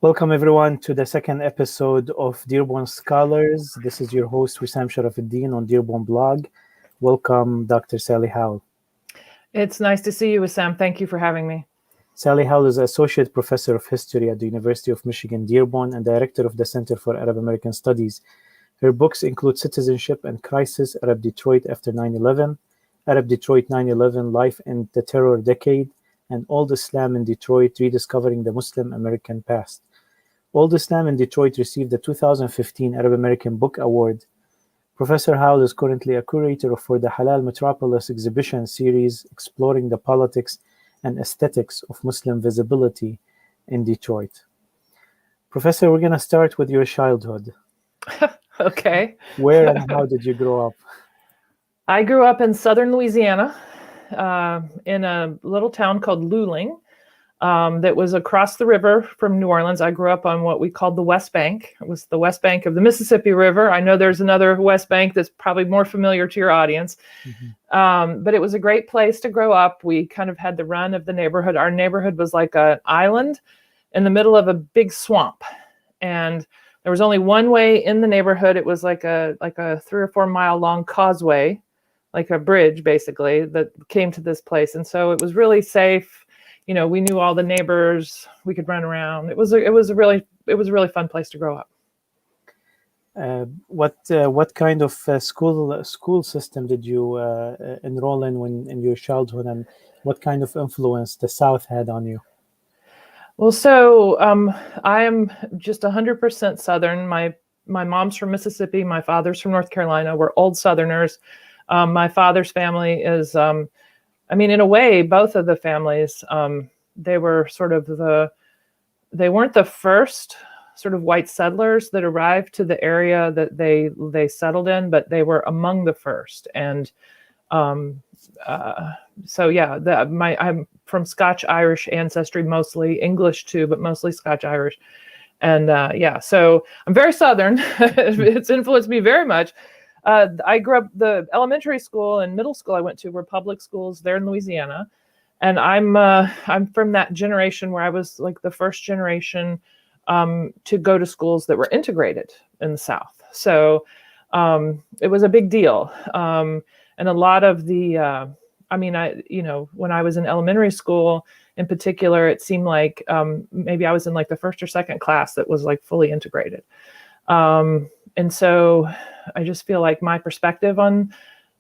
Welcome everyone to the second episode of Dearborn Scholars. This is your host Wissam Charafedine on Dearborn Blog. Welcome, Dr. Sally Howell. It's nice to see you, Wissam. Thank you for having me. Sally Howell is Associate Professor of History at the University of Michigan-Dearborn and Director of the Center for Arab American Studies. Her books include Citizenship and Crisis, Arab Detroit after 9/11, Arab Detroit 9/11, Life in the Terror Decade, and Old Islam in Detroit, Rediscovering the Muslim American Past. Old Islam in Detroit received the 2015 Arab American Book Award. Professor Howell is currently a curator for the Halal Metropolis exhibition series exploring the politics and aesthetics of Muslim visibility in Detroit. Professor, we're going to start with your childhood. Okay. Where and how did you grow up? I grew up in southern Louisiana in a little town called Luling that was across the river from New Orleans. I grew up on what we called the West Bank. It was the West Bank of the Mississippi River. I know there's another West Bank that's probably more familiar to your audience. But it was a great place to grow up. We kind of had the run of the neighborhood. Our neighborhood was like an island in the middle of a big swamp. And there was only one way in the neighborhood. It was like a 3 or 4 mile long causeway, like a bridge basically, that came to this place. And so it was really safe. You know, we knew all the neighbors. We could run around. It was a really fun place to grow up. What kind of school system did you enroll in your childhood, and what kind of influence the South had on you? Well, so I am just 100% Southern. My mom's from Mississippi. My father's from North Carolina. We're old Southerners. My father's family is, in a way, both of the families, they were they weren't the first sort of white settlers that arrived to the area that they settled in, but they were among the first. And I'm from Scotch-Irish ancestry, mostly English too, but mostly Scotch-Irish. And so I'm very Southern. It's influenced me very much. I grew up, the elementary school and middle school I went to were public schools there in Louisiana. And I'm from that generation where I was like the first generation to go to schools that were integrated in the South. So it was a big deal. And a lot of the, when I was in elementary school in particular, it seemed like maybe I was in like the first or second class that was like fully integrated. And so I just feel like my perspective on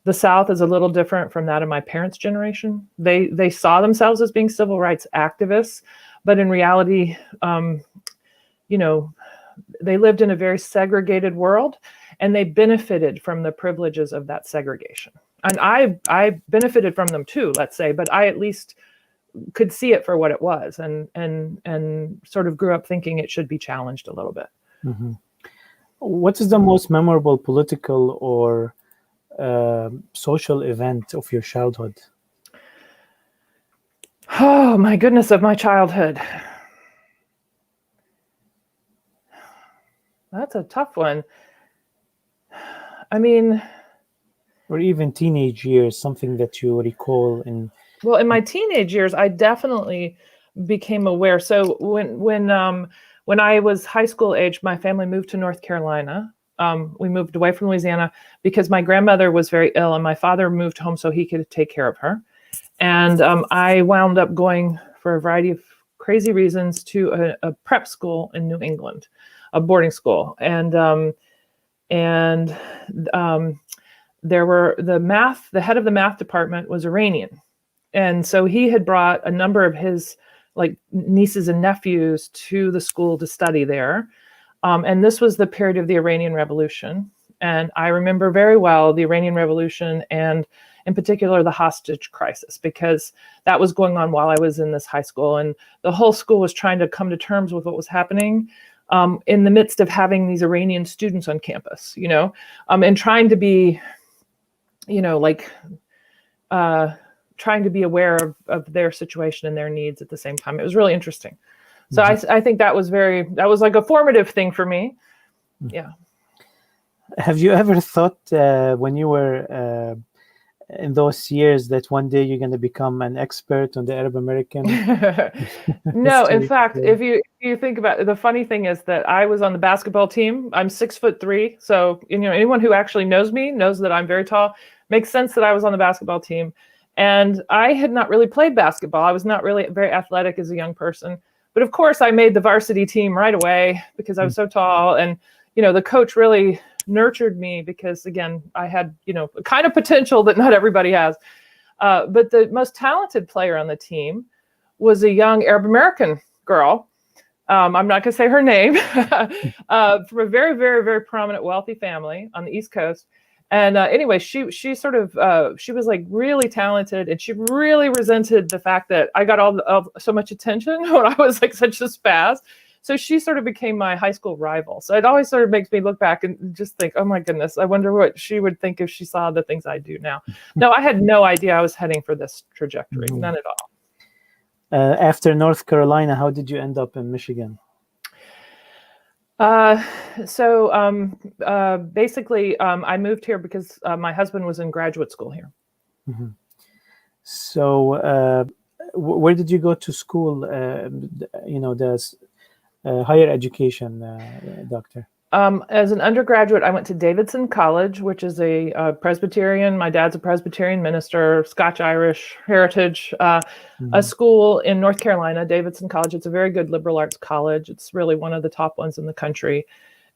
the South is a little different from that of my parents' generation. They saw themselves as being civil rights activists, but in reality, they lived in a very segregated world, and they benefited from the privileges of that segregation. And I benefited from them too, let's say, but I at least could see it for what it was, and sort of grew up thinking it should be challenged a little bit. Mm-hmm. What is the most memorable political or social event of your childhood? Oh my goodness, of my childhood. That's a tough one. Or even teenage years, something that you recall in. Well, in my teenage years, I definitely became aware. So when I was high school age, my family moved to North Carolina. We moved away from Louisiana because my grandmother was very ill, and my father moved home so he could take care of her. And I wound up going for a variety of crazy reasons to a prep school in New England, a boarding school. And there were the head of the math department was Iranian. And so he had brought a number of his like nieces and nephews to the school to study there. And this was the period of the Iranian Revolution. And I remember very well the Iranian Revolution, and in particular the hostage crisis, because that was going on while I was in this high school. And the whole school was trying to come to terms with what was happening in the midst of having these Iranian students on campus, and trying to be, trying to be aware of their situation and their needs at the same time. It was really interesting. So I think that was like a formative thing for me. Yeah. Have you ever thought when you were in those years that one day you're going to become an expert on the Arab American No, in history? fact, if you think about it, the funny thing is that I was on the basketball team. I'm 6'3", so anyone who actually knows me knows that I'm very tall. Makes sense that I was on the basketball team, and I had not really played basketball. I was not really very athletic as a young person, but of course I made the varsity team right away because I was so tall, and the coach really nurtured me because, again, I had a kind of potential that not everybody has. But the most talented player on the team was a young Arab American girl. I'm not going to say her name, from a very, very, very prominent, wealthy family on the East Coast. And anyway, she sort of she was like really talented, and she really resented the fact that I got so much attention when I was like such a spaz. So she sort of became my high school rival. So it always sort of makes me look back and just think, oh my goodness, I wonder what she would think if she saw the things I do now. No, I had no idea I was heading for this trajectory, none at all. After North Carolina, how did you end up in Michigan? Basically, I moved here because my husband was in graduate school here. Mm-hmm. So where did you go to school, higher education, doctor? As an undergraduate, I went to Davidson College, which is a Presbyterian. My dad's a Presbyterian minister, Scotch-Irish heritage, a school in North Carolina, Davidson College. It's a very good liberal arts college. It's really one of the top ones in the country.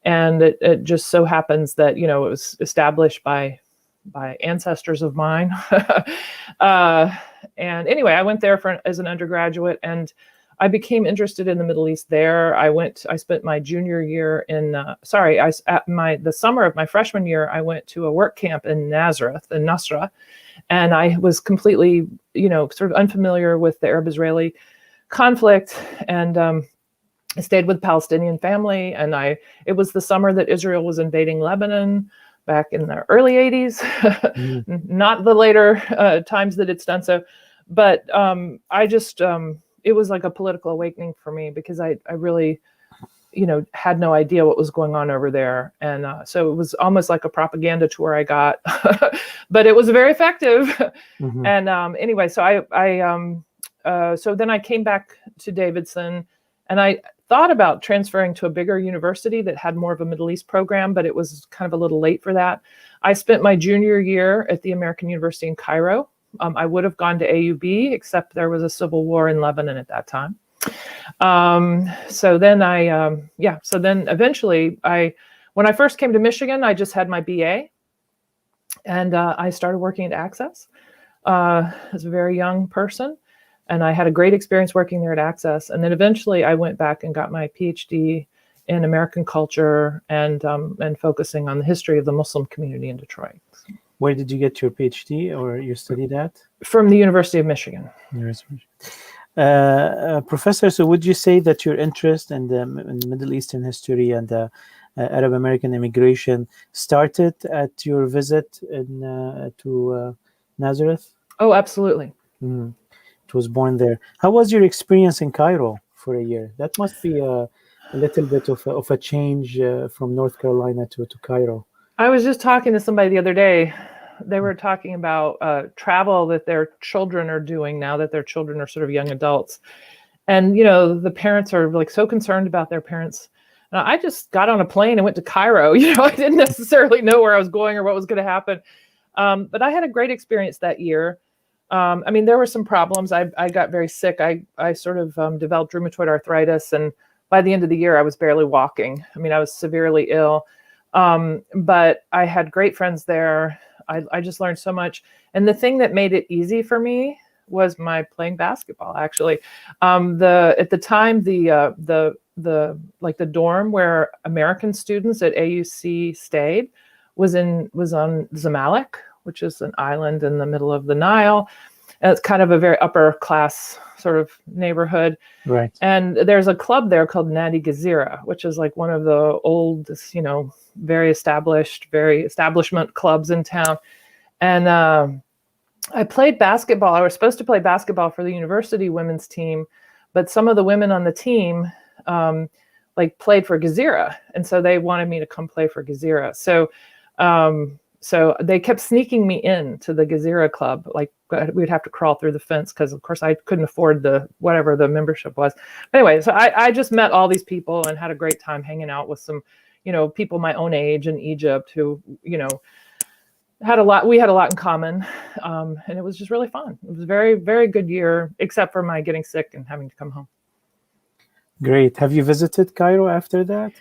And it just so happens that, it was established by ancestors of mine. And anyway, I went there as an undergraduate, and I became interested in the Middle East there. I spent my junior year the summer of my freshman year, I went to a work camp in Nazareth, in Nasra, and I was completely, sort of unfamiliar with the Arab-Israeli conflict, and I stayed with a Palestinian family, and it was the summer that Israel was invading Lebanon back in the early 80s, not the later times that it's done so, but it was like a political awakening for me because I really, had no idea what was going on over there. And so it was almost like a propaganda tour I got, but it was very effective. Mm-hmm. And anyway, so so then I came back to Davidson, and I thought about transferring to a bigger university that had more of a Middle East program, but it was kind of a little late for that. I spent my junior year at the American University in Cairo. I would have gone to AUB, except there was a civil war in Lebanon at that time. So then eventually when I first came to Michigan, I just had my BA, and I started working at Access as a very young person. And I had a great experience working there at Access. And then eventually I went back and got my PhD in American culture and focusing on the history of the Muslim community in Detroit. Where did you get your PhD, or you studied at? From the University of Michigan. Professor, so would you say that your interest in the Middle Eastern history and the Arab American immigration started at your visit to Nazareth? Oh, absolutely. Mm. It was born there. How was your experience in Cairo for a year? That must be a little bit of a change from North Carolina to Cairo. I was just talking to somebody the other day. They were talking about travel that their children are doing now that their children are sort of young adults. And, the parents are like so concerned about their parents. And I just got on a plane and went to Cairo. I didn't necessarily know where I was going or what was going to happen. But I had a great experience that year. There were some problems. I got very sick. I sort of developed rheumatoid arthritis. And by the end of the year, I was barely walking. I was severely ill. But I had great friends there. I just learned so much. And the thing that made it easy for me was my playing basketball, actually. At the time, the dorm where American students at AUC stayed was on Zamalek, which is an island in the middle of the Nile. And it's kind of a very upper class sort of neighborhood. Right. And there's a club there called Nadi Gezira, which is like one of the oldest, very establishment clubs in town. And I played basketball. I was supposed to play basketball for the university women's team, but some of the women on the team played for Gezira. And so they wanted me to come play for Gezira. So So they kept sneaking me in to the Gezira Club. Like we'd have to crawl through the fence because, of course, I couldn't afford whatever the membership was. But anyway, so I just met all these people and had a great time hanging out with some, people my own age in Egypt who, we had a lot in common. And it was just really fun. It was a very, very good year, except for my getting sick and having to come home. Great. Have you visited Cairo after that?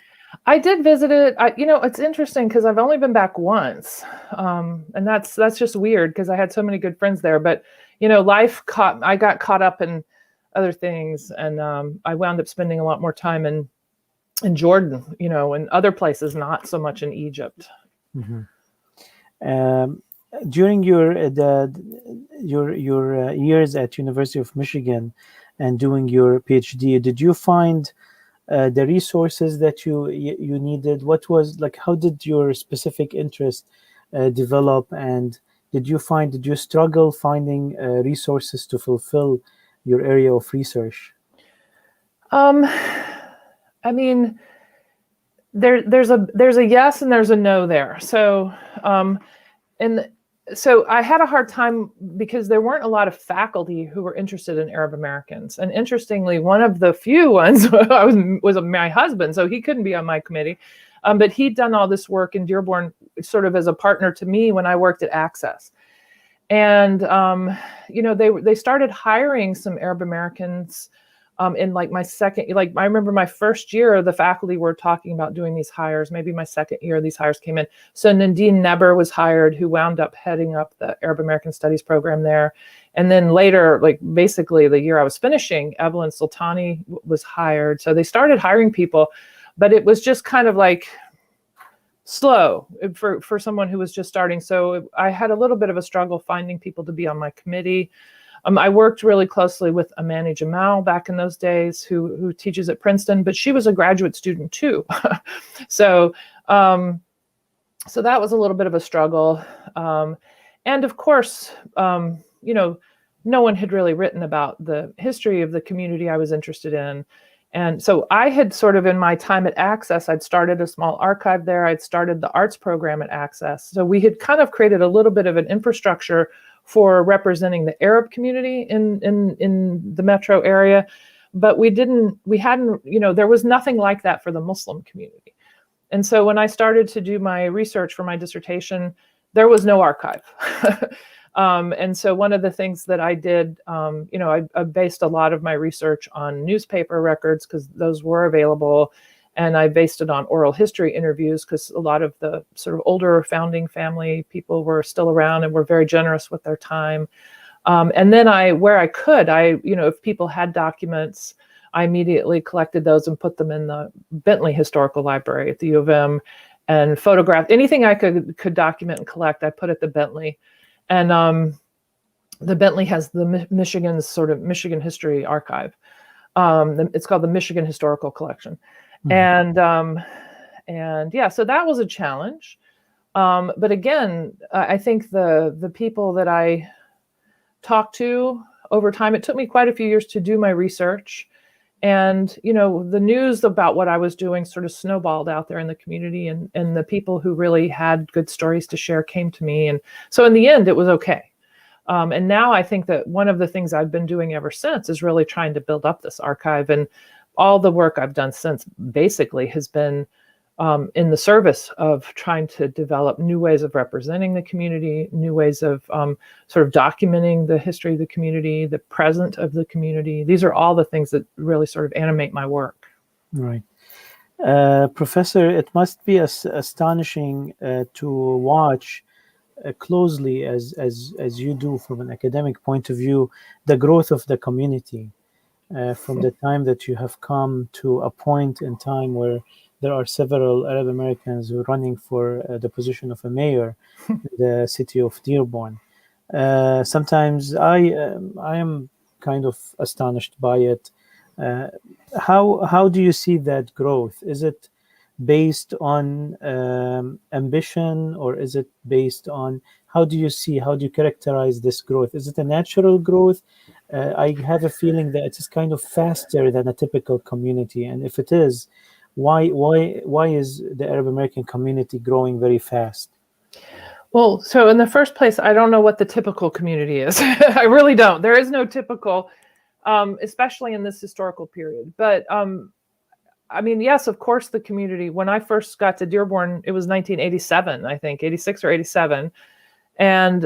I did visit it. It's interesting because I've only been back once. And that's just weird because I had so many good friends there. But, I got caught up in other things. And I wound up spending a lot more time in Jordan, and other places, not so much in Egypt. Mm-hmm. During your years at University of Michigan and doing your PhD, did you find the resources that you needed? What was how did your specific interest develop, and did you struggle finding resources to fulfill your area of research? I mean, there's a yes and there's a no there. So, so I had a hard time because there weren't a lot of faculty who were interested in Arab Americans. And interestingly, one of the few ones was my husband, so he couldn't be on my committee. But he'd done all this work in Dearborn sort of as a partner to me when I worked at Access. And, they started hiring some Arab Americans in my second, I remember my first year, the faculty were talking about doing these hires. Maybe my second year, these hires came in. So Nadine Neber was hired, who wound up heading up the Arab American Studies program there. And then later, basically the year I was finishing, Evelyn Sultani was hired. So they started hiring people, but it was just kind of slow for someone who was just starting. So I had a little bit of a struggle finding people to be on my committee. I worked really closely with Amani Jamal back in those days, who teaches at Princeton, but she was a graduate student too. So that was a little bit of a struggle. And of course, no one had really written about the history of the community I was interested in. And so I had sort of, in my time at Access, I'd started a small archive there. I'd started the arts program at Access. So we had kind of created a little bit of an infrastructure for representing the Arab community in the metro area. But there was nothing like that for the Muslim community. And so when I started to do my research for my dissertation, there was no archive. And so one of the things that I did, I based a lot of my research on newspaper records because those were available. And I based it on oral history interviews because a lot of the sort of older founding family people were still around and were very generous with their time. And then where I could, if people had documents, I immediately collected those and put them in the Bentley Historical Library at the U of M and photographed anything I could document and collect. I put at the Bentley. And the Bentley has the Michigan's sort of Michigan History Archive. It's called the Michigan Historical Collection. Mm-hmm. And yeah, so that was a challenge. But again, I think the people that I talked to over time, it took me quite a few years to do my research. And, the news about what I was doing sort of snowballed out there in the community, and the people who really had good stories to share came to me. And so in the end, it was okay. And now I think that one of the things I've been doing ever since is really trying to build up this archive. And all the work I've done since basically has been in the service of trying to develop new ways of representing the community, new ways of sort of documenting the history of the community, the present of the community. These are all the things that really sort of animate my work. Right. Professor, it must be astonishing to watch closely as you do from an academic point of view, the growth of the community from the time that you have come to a point in time where there are several Arab Americans who are running for the position of a mayor in the city of Dearborn. Sometimes I am kind of astonished by it. How do you see that growth? Is it based on ambition, or is it based on, how do you characterize this growth? Is it a natural growth? I have a feeling that it is kind of faster than a typical community. And if it is, why is the Arab American community growing very fast? Well, so in the first place, I don't know what the typical community is. I really don't. There is no typical, especially in this historical period. But I mean, yes, of course, the community. When I first got to Dearborn, it was 1987, I think, 86 or 87. And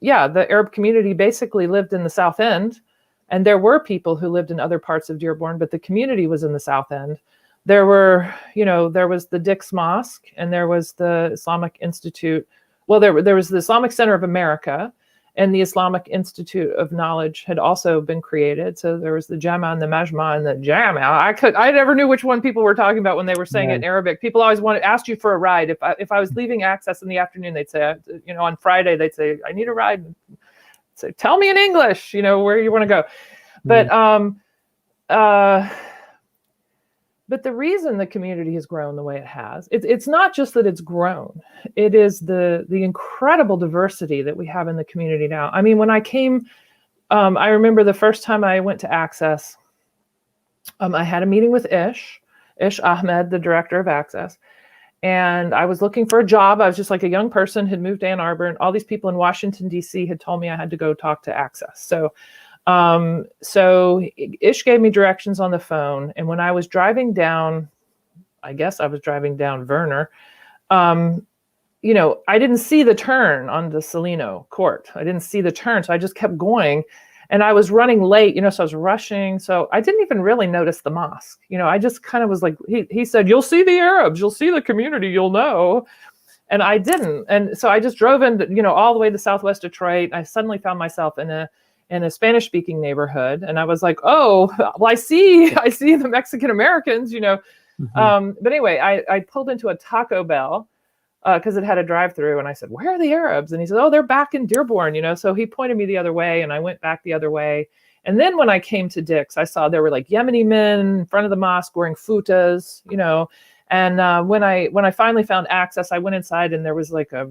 yeah, the Arab community basically lived in the South End. And there were people who lived in other parts of Dearborn, but the community was in the South End. There were, there was the Dick's Mosque, and there was the Islamic Institute. Well, there was the Islamic Center of America, and the Islamic Institute of Knowledge had also been created. So there was the Jama and the Majma and the Jama. I never knew which one people were talking about when they were saying it in Arabic. People always asked you for a ride. If I was leaving Access in the afternoon, they'd say, on Friday, they'd say, I need a ride. I'd say, tell me in English, where you want to go. But but the reason the community has grown the way it has, it's not just that it's grown. It is the incredible diversity that we have in the community now. I mean, when I came, I remember the first time I went to Access, I had a meeting with Ish Ahmed, the director of Access. And I was looking for a job. I was just like a young person, had moved to Ann Arbor, and all these people in Washington, D.C. had told me I had to go talk to Access. So Ish gave me directions on the phone. And when I was driving down, I guess I was driving down Verner, I didn't see the turn on the Salino Court. I didn't see the turn. So I just kept going, and I was running late, so I was rushing. So I didn't even really notice the mosque. I just kind of was like, he said, you'll see the Arabs, you'll see the community, you'll know. And I didn't. And so I just drove in, all the way to Southwest Detroit. I suddenly found myself in a Spanish-speaking neighborhood, and I was like, "Oh, well, I see the Mexican Americans, But anyway, I pulled into a Taco Bell because it had a drive-through, and I said, "Where are the Arabs?" And he said, "Oh, they're back in Dearborn, So he pointed me the other way, and I went back the other way. And then when I came to Dick's, I saw there were like Yemeni men in front of the mosque wearing futas, And when I finally found Access, I went inside, and there was like a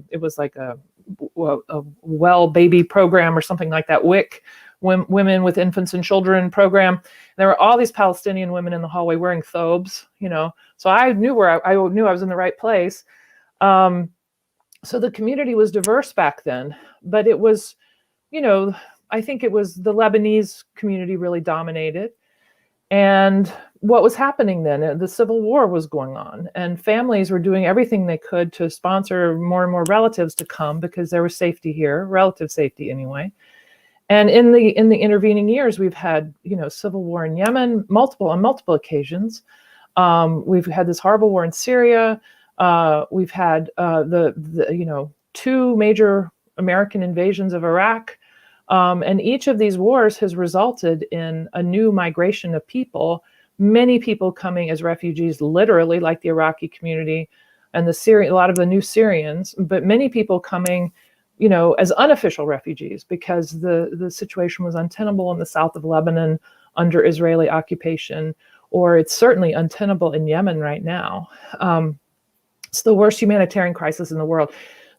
well baby program or something like that, WIC, women with infants and children program. There were all these Palestinian women in the hallway wearing thobes, So I knew I knew I was in the right place. So the community was diverse back then, but it was, I think it was the Lebanese community really dominated. And what was happening then? The Civil War was going on, and families were doing everything they could to sponsor more and more relatives to come because there was safety here, relative safety anyway. And in the intervening years, we've had civil war in Yemen, on multiple occasions. We've had this horrible war in Syria. We've had the two major American invasions of Iraq. And each of these wars has resulted in a new migration of people, many people coming as refugees, literally, like the Iraqi community and a lot of the new Syrians, but many people coming, as unofficial refugees because the situation was untenable in the south of Lebanon under Israeli occupation, or it's certainly untenable in Yemen right now. It's the worst humanitarian crisis in the world.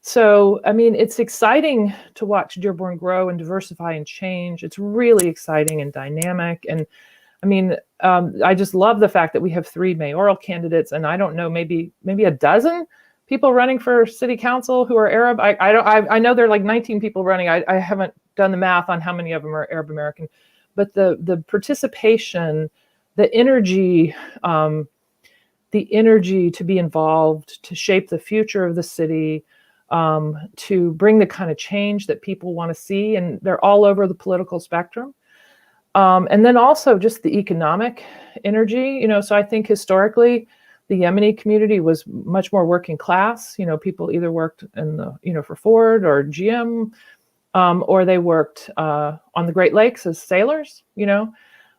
So, I mean, it's exciting to watch Dearborn grow and diversify and change. It's really exciting and dynamic. And I mean, I just love the fact that we have 3 mayoral candidates, and I don't know, maybe a dozen people running for city council who are Arab. I know there are like 19 people running. I haven't done the math on how many of them are Arab American, but the participation, the energy to be involved, to shape the future of the city, to bring the kind of change that people want to see, and they're all over the political spectrum. And then also just the economic energy, so I think historically the Yemeni community was much more working class. People either worked in the, for Ford or GM, or they worked on the Great Lakes as sailors,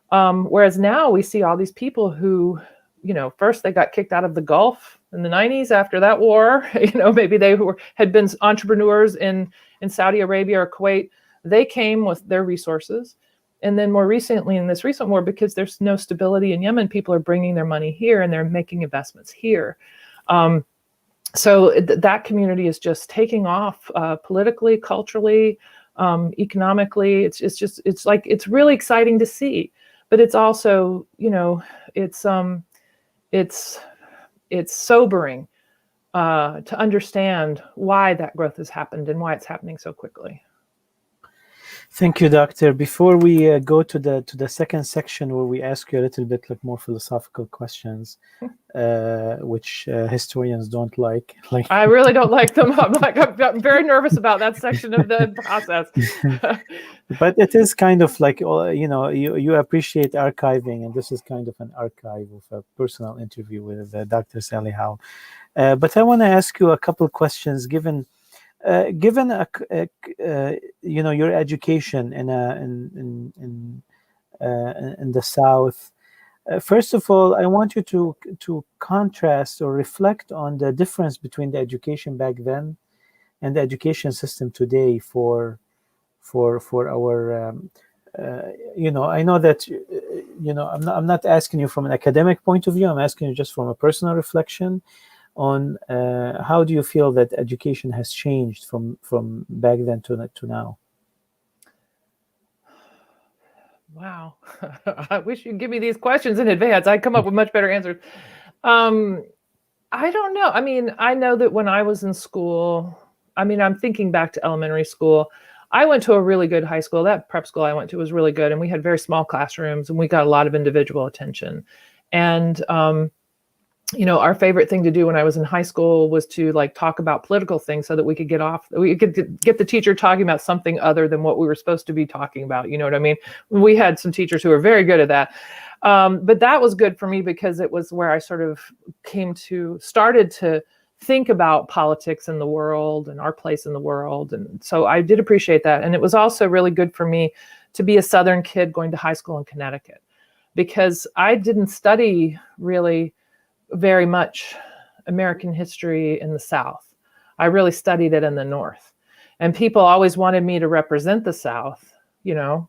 whereas now we see all these people who, first they got kicked out of the Gulf in the 90s after that war. Maybe they had been entrepreneurs in Saudi Arabia or Kuwait. They came with their resources. And then more recently, in this recent war, because there's no stability in Yemen, people are bringing their money here and they're making investments here. So that community is just taking off politically, culturally, economically. It's really exciting to see. But it's also, it's sobering to understand why that growth has happened and why it's happening so quickly. Thank you, Doctor. Before we go to the second section where we ask you a little bit like more philosophical questions, which historians don't like. I really don't like them. I'm very nervous about that section of the process. But it is kind of like, you appreciate archiving, and this is kind of an archive of a personal interview with Dr. Sally Howell. But I want to ask you a couple questions, given your education in the South. First of all, I want you to contrast or reflect on the difference between the education back then and the education system today for our. I know that I'm not asking you from an academic point of view. I'm asking you just from a personal reflection on how do you feel that education has changed from back then to now? Wow. I wish you'd give me these questions in advance. I'd come up with much better answers. I don't know. I mean, I know that when I was in school, I'm thinking back to elementary school. I went to a really good high school. That prep school I went to was really good. And we had very small classrooms and we got a lot of individual attention. And, our favorite thing to do when I was in high school was to talk about political things so that we could get the teacher talking about something other than what we were supposed to be talking about. You know what I mean? We had some teachers who were very good at that. But that was good for me because it was where I sort of started to think about politics in the world and our place in the world. And so I did appreciate that. And it was also really good for me to be a Southern kid going to high school in Connecticut, because I didn't study really very much American history in the South. I really studied it in the North. And people always wanted me to represent the South, and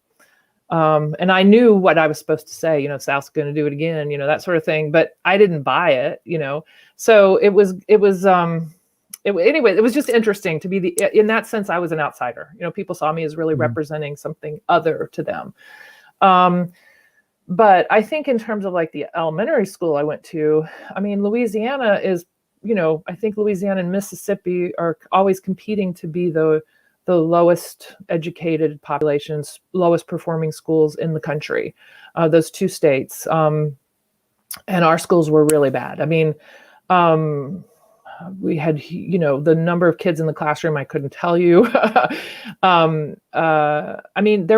I knew what I was supposed to say, South's going to do it again, that sort of thing, but I didn't buy it, So it was just interesting to be in that sense, I was an outsider. People saw me as really representing something other to them. But I think in terms of the elementary school I went to, Louisiana is, I think Louisiana and Mississippi are always competing to be the lowest educated populations, lowest performing schools in the country, those two states. And our schools were really bad. We had, the number of kids in the classroom, I couldn't tell you. There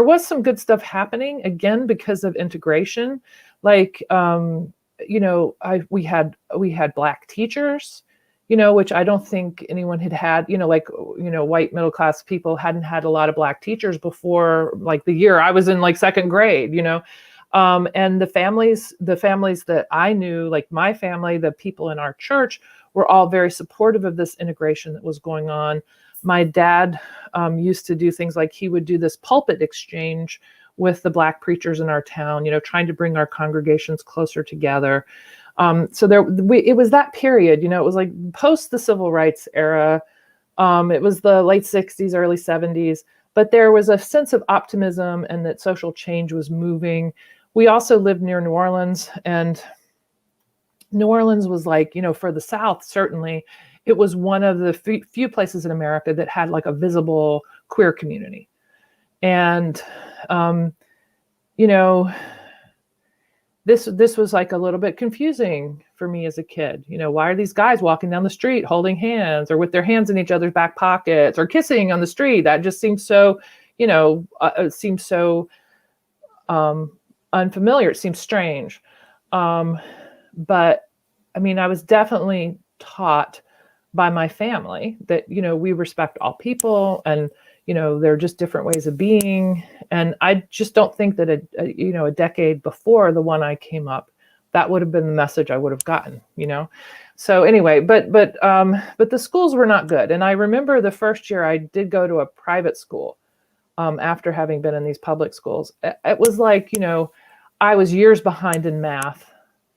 was some good stuff happening, again, because of integration. We had Black teachers, which I don't think anyone had, white middle class people hadn't had a lot of Black teachers before, the year I was in second grade, and the families that I knew, my family, the people in our church, were all very supportive of this integration that was going on. My dad used to do things like he would do this pulpit exchange with the Black preachers in our town, trying to bring our congregations closer together. It was that period, it was post the civil rights era. It was the late 60s, early 70s, but there was a sense of optimism and that social change was moving. We also lived near New Orleans, and New Orleans was for the South, certainly, it was one of the few places in America that had a visible queer community. And, this was a little bit confusing for me as a kid. Why are these guys walking down the street holding hands or with their hands in each other's back pockets or kissing on the street? That just seems so, it seems so unfamiliar. It seems strange. But I was definitely taught by my family that, we respect all people and, there are just different ways of being. And I just don't think that a decade before the one I came up, that would have been the message I would have gotten, So anyway, but the schools were not good. And I remember the first year I did go to a private school after having been in these public schools. It was I was years behind in math.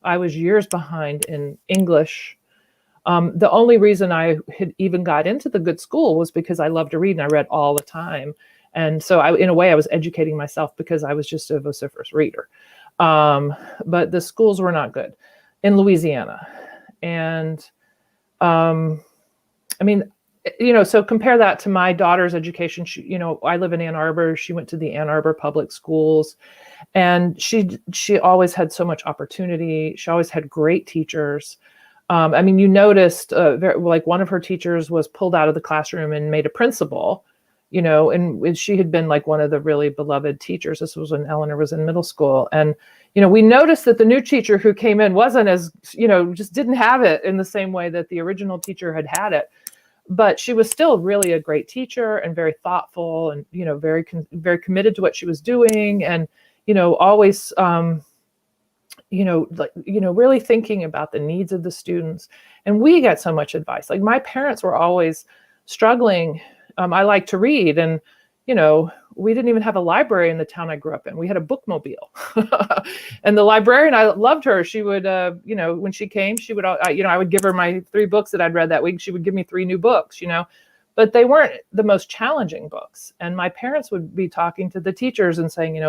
I was years behind in English. The only reason I had even got into the good school was because I loved to read and I read all the time. And so in a way I was educating myself because I was just a vociferous reader. But the schools were not good in Louisiana. And I mean, so compare that to my daughter's education. She, I live in Ann Arbor. She went to the Ann Arbor public schools, and she always had so much opportunity. She always had great teachers. I mean, you noticed like one of her teachers was pulled out of the classroom and made a principal, and she had been like one of the really beloved teachers. This was when Eleanor was in middle school. And, we noticed that the new teacher who came in wasn't as, just didn't have it in the same way that the original teacher had it. But she was still really a great teacher and very thoughtful and, very, very committed to what she was doing. And, always, really thinking about the needs of the students. And we got so much advice. Like my parents were always struggling. I like to read, and, we didn't even have a library in the town I grew up in. We had a bookmobile. And the librarian, I loved her. She would, when she came, she would, I would give her my 3 books that I'd read that week. She would give me 3 new books, but they weren't the most challenging books. And my parents would be talking to the teachers and saying,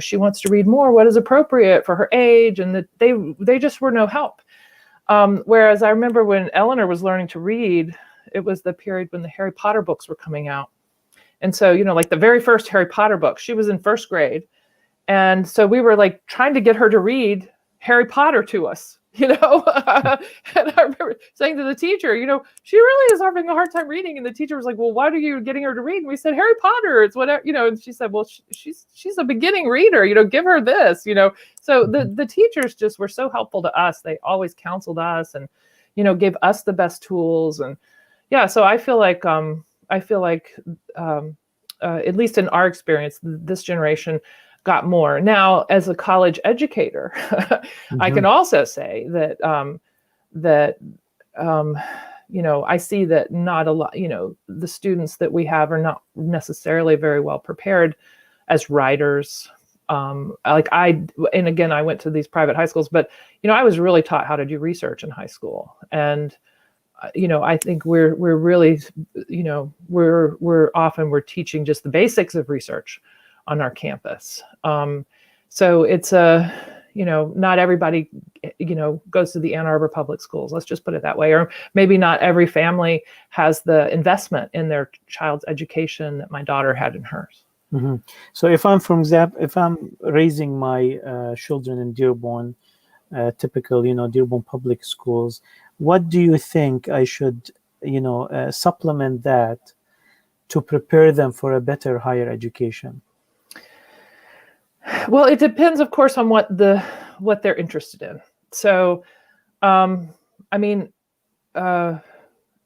she wants to read more. What is appropriate for her age? And that they just were no help. Whereas I remember when Eleanor was learning to read, it was the period when the Harry Potter books were coming out. And so, like the very first Harry Potter book, she was in 1st grade. And so we were like trying to get her to read Harry Potter to us, And I remember saying to the teacher, she really is having a hard time reading. And the teacher was like, well, why are you getting her to read? And we said, Harry Potter, it's whatever, and she said, well, she's a beginning reader, give her this, So the teachers just were so helpful to us. They always counseled us and, gave us the best tools. And yeah, so I feel like, at least in our experience, this generation got more. Now, as a college educator, I can also say that I see that not a lot, the students that we have are not necessarily very well prepared as writers. And again, I went to these private high schools, but I was really taught how to do research in high school. And I think we're really, we're teaching just the basics of research on our campus. So it's not everybody, goes to the Ann Arbor public schools. Let's just put it that way. Or maybe not every family has the investment in their child's education that my daughter had in hers. Mm-hmm. So if I'm raising my children in Dearborn, typical, Dearborn public schools, what do you think I should, supplement that to prepare them for a better higher education? Well, it depends, of course, on what they're interested in. So,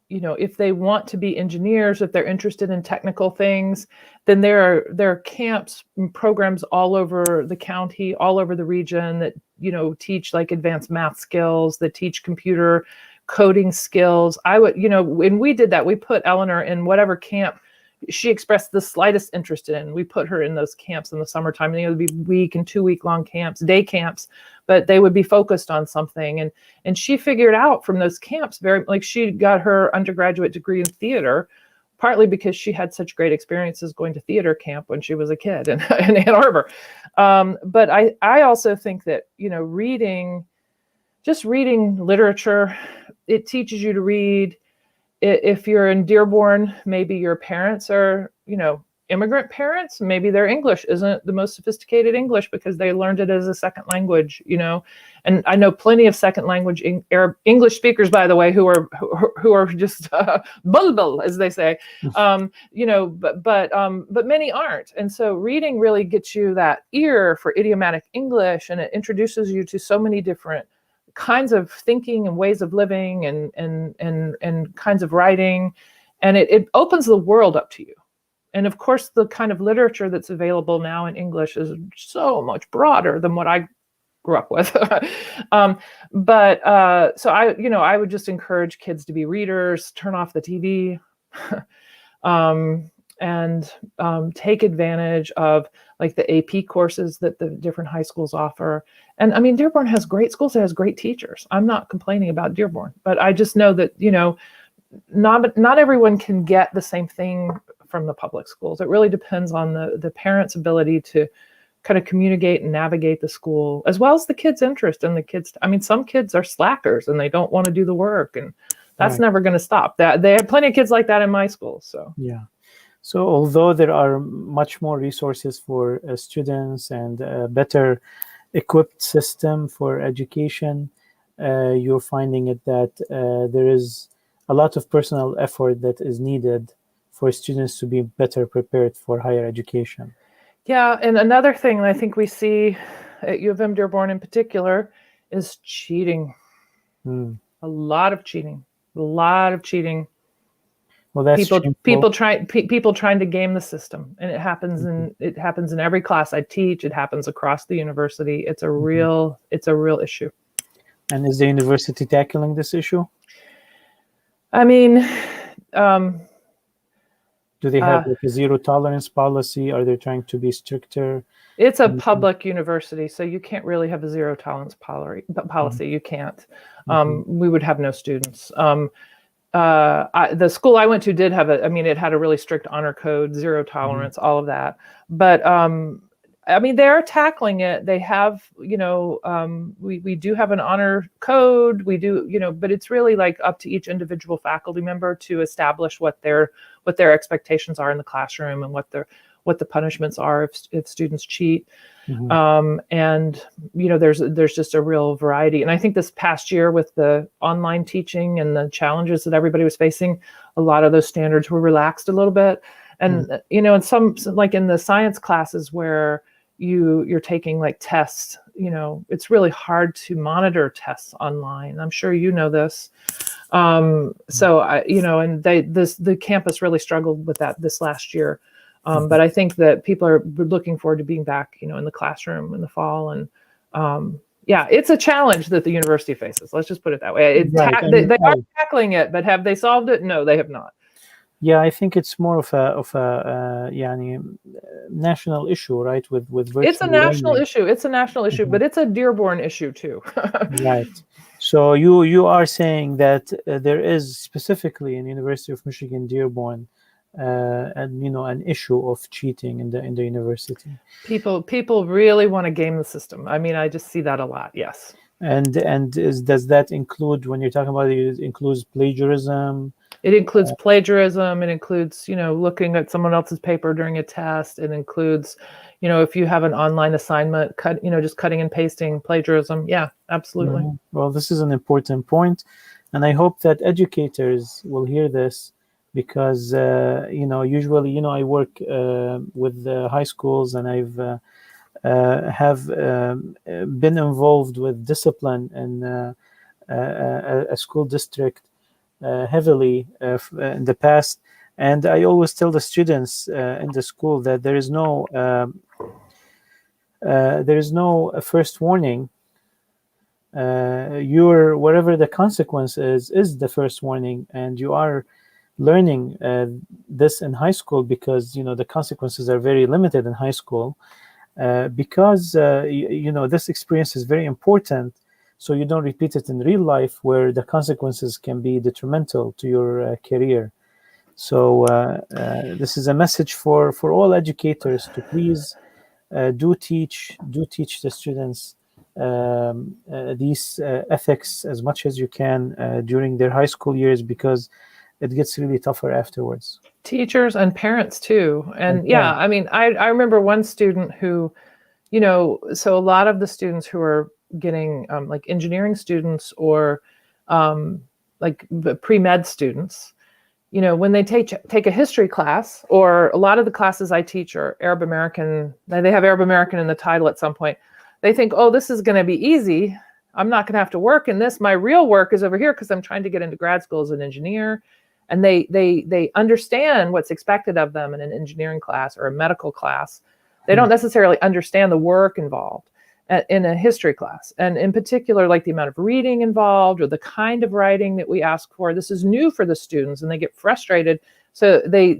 if they want to be engineers, if they're interested in technical things, then there are camps and programs all over the county, all over the region that, teach like advanced math skills, that teach computer coding skills. When we did that, we put Eleanor in whatever camp she expressed the slightest interest in. We put her in those camps in the summertime. It would be week and 2-week-long camps, day camps, but they would be focused on something. And she figured out from those camps she got her undergraduate degree in theater, partly because she had such great experiences going to theater camp when she was a kid in Ann Arbor. But I also think that, reading literature, it teaches you to read. If you're in Dearborn, maybe your parents are, immigrant parents. Maybe their English isn't the most sophisticated English because they learned it as a second language, And I know plenty of second language Arab English speakers, by the way, who are just bulbul, as they say, but many aren't. And so reading really gets you that ear for idiomatic English, and it introduces you to so many different kinds of thinking and ways of living and kinds of writing, and it opens the world up to you. And of course, the kind of literature that's available now in English is so much broader than what I grew up with. So I would just encourage kids to be readers, turn off the TV, and take advantage of like the AP courses that the different high schools offer. And I mean, Dearborn has great schools. It has great teachers. I'm not complaining about Dearborn, but I just know that, not everyone can get the same thing from the public schools. It really depends on the parents' ability to kind of communicate and navigate the school, as well as the kids' interest in the kids. I mean, some kids are slackers and they don't want to do the work, and That's Right. never going to stop. That they have plenty of kids like that in my school. So Yeah. So although there are much more resources for students and a better equipped system for education, you're finding it that there is a lot of personal effort that is needed for students to be better prepared for higher education. yeah, and another thing I think we see at U of M Dearborn in particular is cheating. Mm. A lot of cheating. A lot of cheating. Well, that's shameful. People trying to game the system, and it happens in every class I teach. It happens across the university. It's a real issue. And is the university tackling this issue? I mean, do they have like a zero tolerance policy? Are they trying to be stricter? It's a public university, so you can't really have a zero tolerance policy. You can't. We would have no students. The school I went to did have it had a really strict honor code, zero tolerance, all of that. But they're tackling it. They have, we do have an honor code. We do, but it's really like up to each individual faculty member to establish what their expectations are in the classroom and what the punishments are if students cheat. And there's just a real variety. And I think this past year with the online teaching and the challenges that everybody was facing, a lot of those standards were relaxed a little bit. And in some, like in the science classes where you're taking like tests, it's really hard to monitor tests online. I'm sure you know this. So the campus really struggled with that this last year. But I think that people are looking forward to being back, in the classroom in the fall. And it's a challenge that the university faces. Let's just put it that way. They are tackling it, but have they solved it? No, they have not. Yeah, I think it's more of a national issue, right? With virtual it's a national learning. issue. It's a national issue, but it's a Dearborn issue too. Right. So you are saying that there is specifically in University of Michigan-Dearborn an issue of cheating in the university. People really want to game the system. I just see that a lot. Yes. And does that include, when you're talking about it includes plagiarism? It includes plagiarism. It includes, looking at someone else's paper during a test. It includes, if you have an online assignment, just cutting and pasting, plagiarism. Yeah, absolutely. Well, this is an important point, and I hope that educators will hear this, because usually I work with high schools, and I've have been involved with discipline in a school district heavily in the past, and I always tell the students in the school that there is no first warning. Whatever the consequence is the first warning, and you are learning this in high school, because the consequences are very limited in high school, because this experience is very important, so you don't repeat it in real life, where the consequences can be detrimental to your career. So this is a message for all educators to please do teach the students these ethics as much as you can during their high school years, because it gets really tougher afterwards. Teachers and parents too. And I remember one student who, so a lot of the students who are getting like engineering students or like pre-med students, when they take a history class, or a lot of the classes I teach are Arab American, they have Arab American in the title at some point. They think, oh, this is going to be easy. I'm not going to have to work in this. My real work is over here, because I'm trying to get into grad school as an engineer. And they understand what's expected of them in an engineering class or a medical class. They don't necessarily understand the work involved in a history class. And in particular, like the amount of reading involved or the kind of writing that we ask for. This is new for the students, and they get frustrated. So they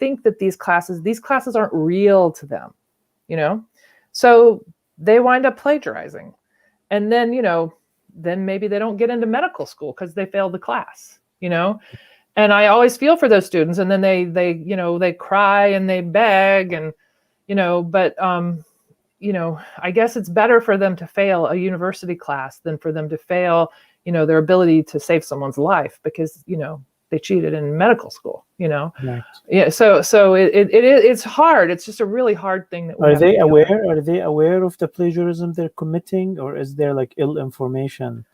think that these classes aren't real to them, So they wind up plagiarizing. And then, then maybe they don't get into medical school because they failed the class, And I always feel for those students, and then they cry and they beg, and but I guess it's better for them to fail a university class than for them to fail their ability to save someone's life because, they cheated in medical school, Right. Yeah. So it's hard. It's just a really hard thing that we Are have to they deal with. aware? Are they aware of the plagiarism they're committing, or is there like ill information?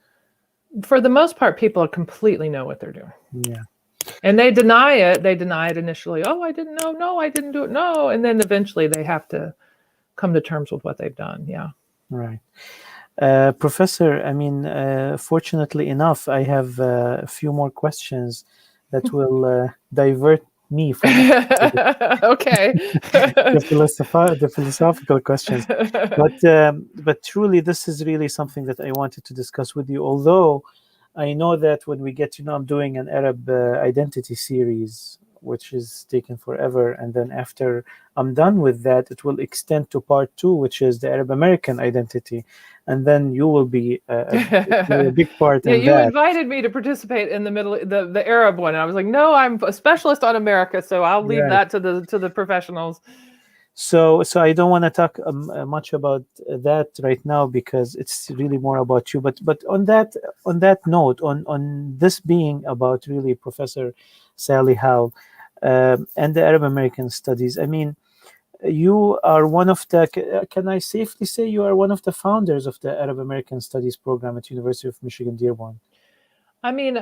For the most part, people completely know what they're doing. Yeah. And they deny it. They deny it initially. Oh, I didn't know. No, I didn't do it. No. And then eventually they have to come to terms with what they've done. Yeah. Right. Professor, I mean, fortunately enough, I have a few more questions that will divert me from Okay. the philosophical questions. But truly, this is really something that I wanted to discuss with you. Although I know that when we get, I'm doing an Arab identity series, which is taken forever, and then after I'm done with that, it will extend to part 2, which is the Arab American identity, and then you will be a big part in you that. invited me to participate in the Arab one. And I was like, no, I'm a specialist on America, so I'll leave that to the professionals. So I don't want to talk much about that right now because it's really more about you. But on that note, on this being about really Professor Sally Howell and the Arab American Studies, I mean, you are one of the. Can I safely say you are one of the founders of the Arab American Studies program at University of Michigan-Dearborn? I mean,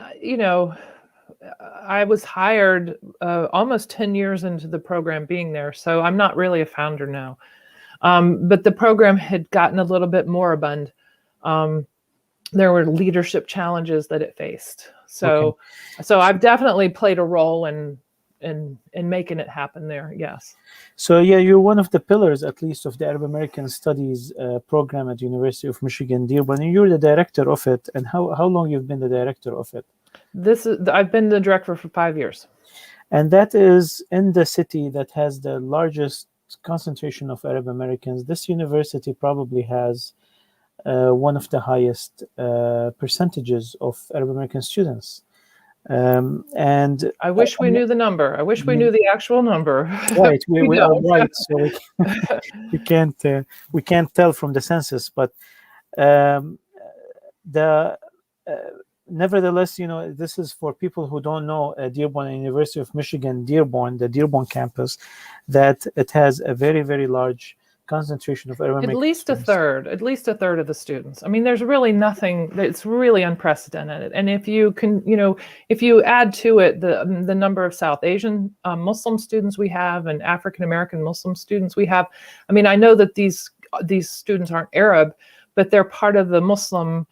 I was hired almost 10 years into the program being there, so I'm not really a founder now. But the program had gotten a little bit moribund. There were leadership challenges that it faced. So I've definitely played a role in making it happen there. Yes. So yeah, you're one of the pillars, at least, of the Arab American Studies program at University of Michigan-Dearborn, and you're the director of it. And how long you've been the director of it? I've been the director for 5 years. And that is in the city that has the largest concentration of Arab Americans. This university probably has one of the highest percentages of Arab American students. And I wish we knew the number. I wish we knew the actual number. Right, we are right, so we can't tell from the census, but nevertheless, this is for people who don't know Dearborn, University of Michigan-Dearborn, the Dearborn campus, that it has a very, very large concentration of Arab American at least a third of the students. I mean, there's really nothing. It's really unprecedented. And if you can, if you add to it the number of South Asian Muslim students we have and African American Muslim students we have, I mean, I know that these students aren't Arab, but they're part of the Muslim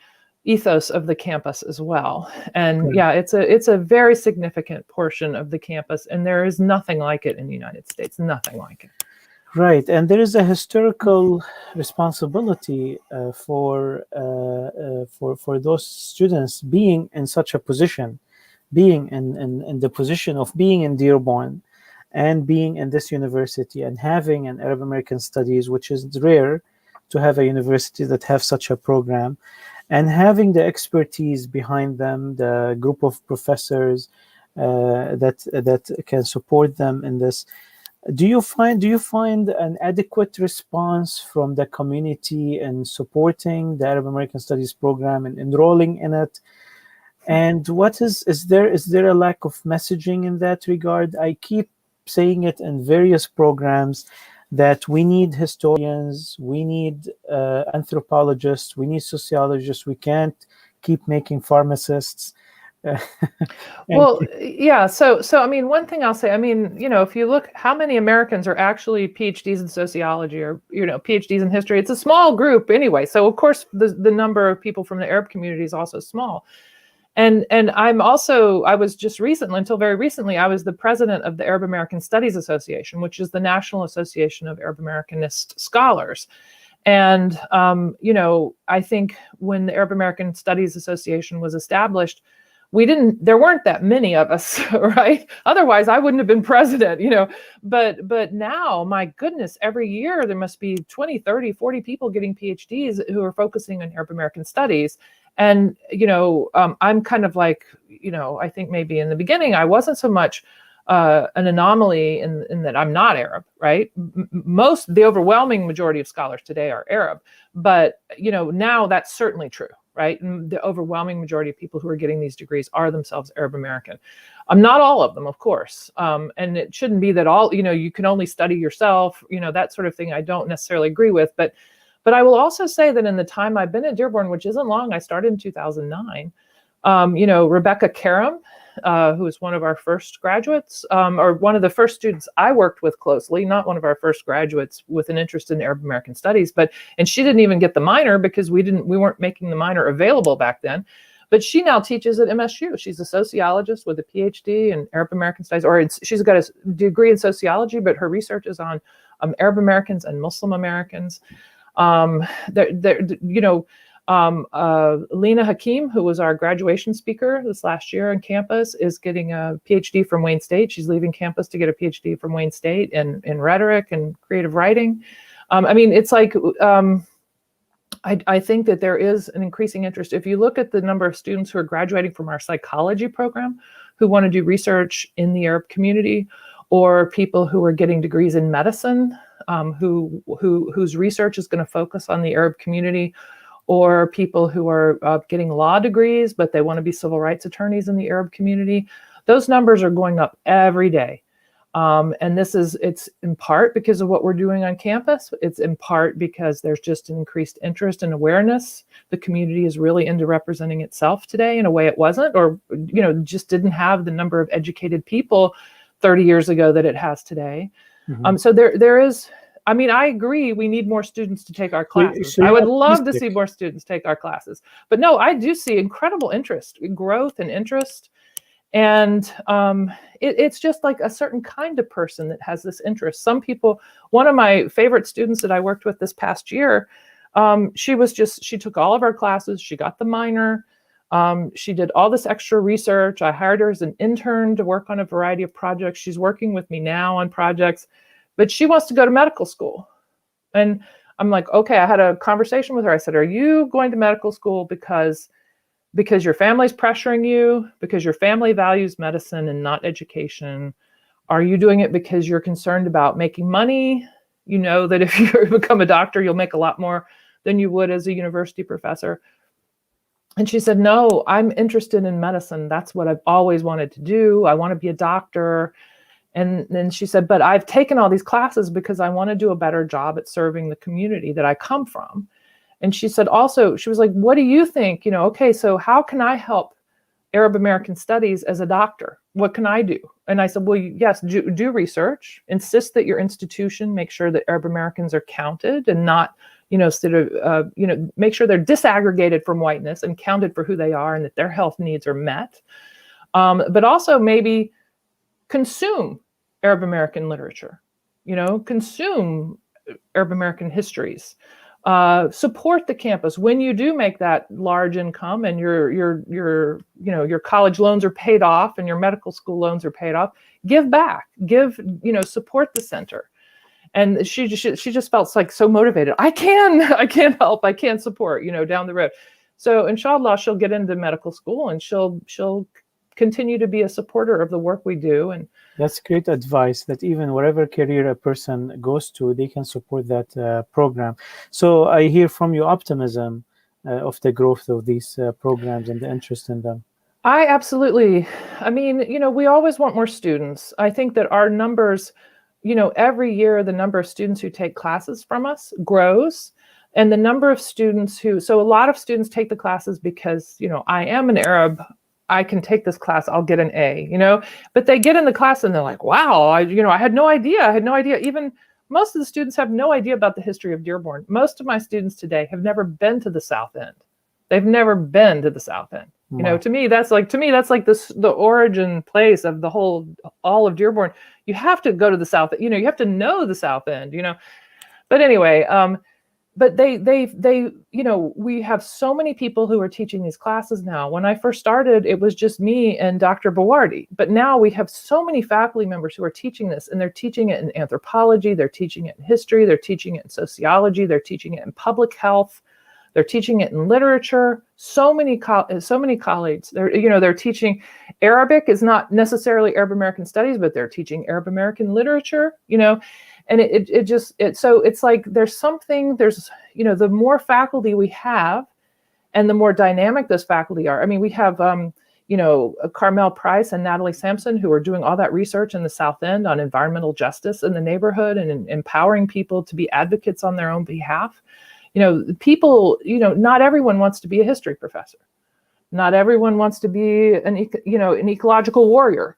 ethos of the campus as well. And yeah, it's a very significant portion of the campus, and there is nothing like it in the United States. Nothing like it. Right, and there is a historical responsibility for those students being in such a position, being in the position of being in Dearborn, and being in this university, and having an Arab American Studies, which is rare to have a university that have such a program, and having the expertise behind them, the group of professors that can support them in this. Do you find an adequate response from the community in supporting the Arab American Studies program and enrolling in it? And what is there a lack of messaging in that regard? I keep saying it in various programs that we need historians, we need anthropologists, we need sociologists. We can't keep making pharmacists. Well, yeah. So I mean, one thing I'll say, I mean, if you look how many Americans are actually PhDs in sociology or, PhDs in history, it's a small group anyway. So of course the number of people from the Arab community is also small. And I was just recently, until very recently, I was the president of the Arab American Studies Association, which is the National Association of Arab Americanist Scholars. And, I think when the Arab American Studies Association was established, there weren't that many of us, right? Otherwise I wouldn't have been president, but now, my goodness, every year there must be 20, 30, 40 people getting PhDs who are focusing on Arab American studies. And, I'm kind of like, I think maybe in the beginning, I wasn't so much an anomaly in that I'm not Arab, right? The overwhelming majority of scholars today are Arab, but, now that's certainly true. right? And the overwhelming majority of people who are getting these degrees are themselves Arab American. Not all of them, of course. And it shouldn't be that all, you can only study yourself, that sort of thing I don't necessarily agree with. But I will also say that in the time I've been at Dearborn, which isn't long, I started in 2009, Rebecca Karam, who is one of our first graduates, or one of the first students I worked with closely, not one of our first graduates with an interest in Arab American studies, and she didn't even get the minor because we weren't making the minor available back then. But she now teaches at MSU. She's a sociologist with a PhD in Arab American studies, or she's got a degree in sociology, but her research is on Arab Americans and Muslim Americans. Lena Hakim, who was our graduation speaker this last year on campus, is getting a PhD from Wayne State. She's leaving campus to get a PhD from Wayne State in rhetoric and creative writing. It's like, I think that there is an increasing interest. If you look at the number of students who are graduating from our psychology program who want to do research in the Arab community, or people who are getting degrees in medicine, whose research is going to focus on the Arab community, or people who are getting law degrees, but they want to be civil rights attorneys in the Arab community, those numbers are going up every day. And it's in part because of what we're doing on campus. It's in part because there's just an increased interest and awareness. The community is really into representing itself today in a way it wasn't, or, just didn't have the number of educated people 30 years ago that it has today. Mm-hmm. So there is, I agree, we need more students to take our classes. I would love to see more students take our classes. But no, I do see incredible interest, growth and interest. And it's just like a certain kind of person that has this interest. Some people, one of my favorite students that I worked with this past year, she took all of our classes. She got the minor. She did all this extra research. I hired her as an intern to work on a variety of projects. She's working with me now on projects, but she wants to go to medical school. And I'm like, okay, I had a conversation with her. I said, are you going to medical school because your family's pressuring you, because your family values medicine and not education? Are you doing it because you're concerned about making money? You know that if you become a doctor, you'll make a lot more than you would as a university professor. And she said, no, I'm interested in medicine. That's what I've always wanted to do. I want to be a doctor. And then she said, but I've taken all these classes because I want to do a better job at serving the community that I come from. And she said also, she was like, what do you think? Okay, so how can I help Arab American studies as a doctor? What can I do? And I said, well, yes, do research, insist that your institution make sure that Arab Americans are counted and not, make sure they're disaggregated from whiteness and counted for who they are and that their health needs are met. But also maybe consume Arab American literature, consume Arab American histories. Support the campus when you do make that large income and your college loans are paid off and your medical school loans are paid off. Give back, support the center. And she just felt like so motivated. I can help, I can support, down the road. So inshallah, she'll get into medical school and she'll continue to be a supporter of the work we do. And that's great advice, that even whatever career a person goes to, they can support that program. So I hear from you optimism of the growth of these programs and the interest in them. I absolutely. We always want more students. I think that our numbers, every year, the number of students who take classes from us grows. And the number of students so a lot of students take the classes because, I am an Arab, I can take this class, I'll get an A, but they get in the class and they're like, wow, I had no idea. Even most of the students have no idea about the history of Dearborn. Most of my students today have never been to the South End. They've never been to the South End. Wow. To me, that's like the origin place of all of Dearborn. You have to go to the South, you have to know the South End, but anyway, but we have so many people who are teaching these classes now. When I first started, it was just me and Dr. Bawardi. But now we have so many faculty members who are teaching this, and they're teaching it in anthropology, they're teaching it in history, they're teaching it in sociology, they're teaching it in public health, they're teaching it in literature. So many colleagues. They're teaching Arabic is not necessarily Arab American studies, but they're teaching Arab American literature. And so it's like there's the more faculty we have, And the more dynamic those faculty are, I mean, we have, Carmel Price and Natalie Sampson, who are doing all that research in the South End on environmental justice in the neighborhood and empowering people to be advocates on their own behalf. People, not everyone wants to be a history professor. Not everyone wants to be an ecological warrior.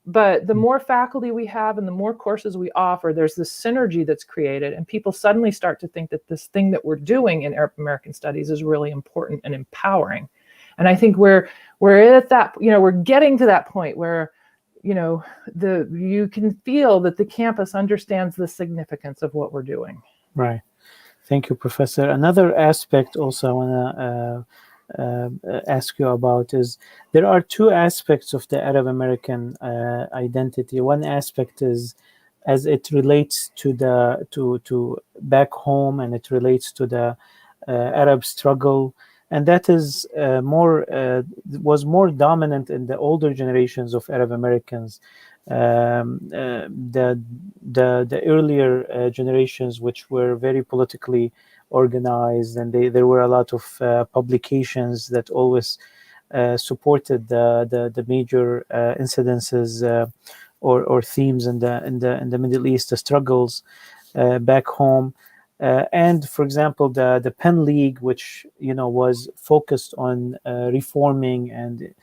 But the more faculty we have and the more courses we offer, there's this synergy that's created, and people suddenly start to think that this thing that we're doing in Arab American studies is really important and empowering. And I think we're at that, we're getting to that point where, you can feel that the campus understands the significance of what we're doing. Right. Thank you, Professor. Another aspect also I want to ask you about is there are two aspects of the Arab American identity. One aspect is as it relates to to back home, and it relates to the Arab struggle, and that is was more dominant in the older generations of Arab Americans. The earlier generations, which were very politically organized, and there were a lot of publications that always supported the major incidences or themes in the Middle East, the struggles back home. And for example, the Penn League, which was focused on reforming and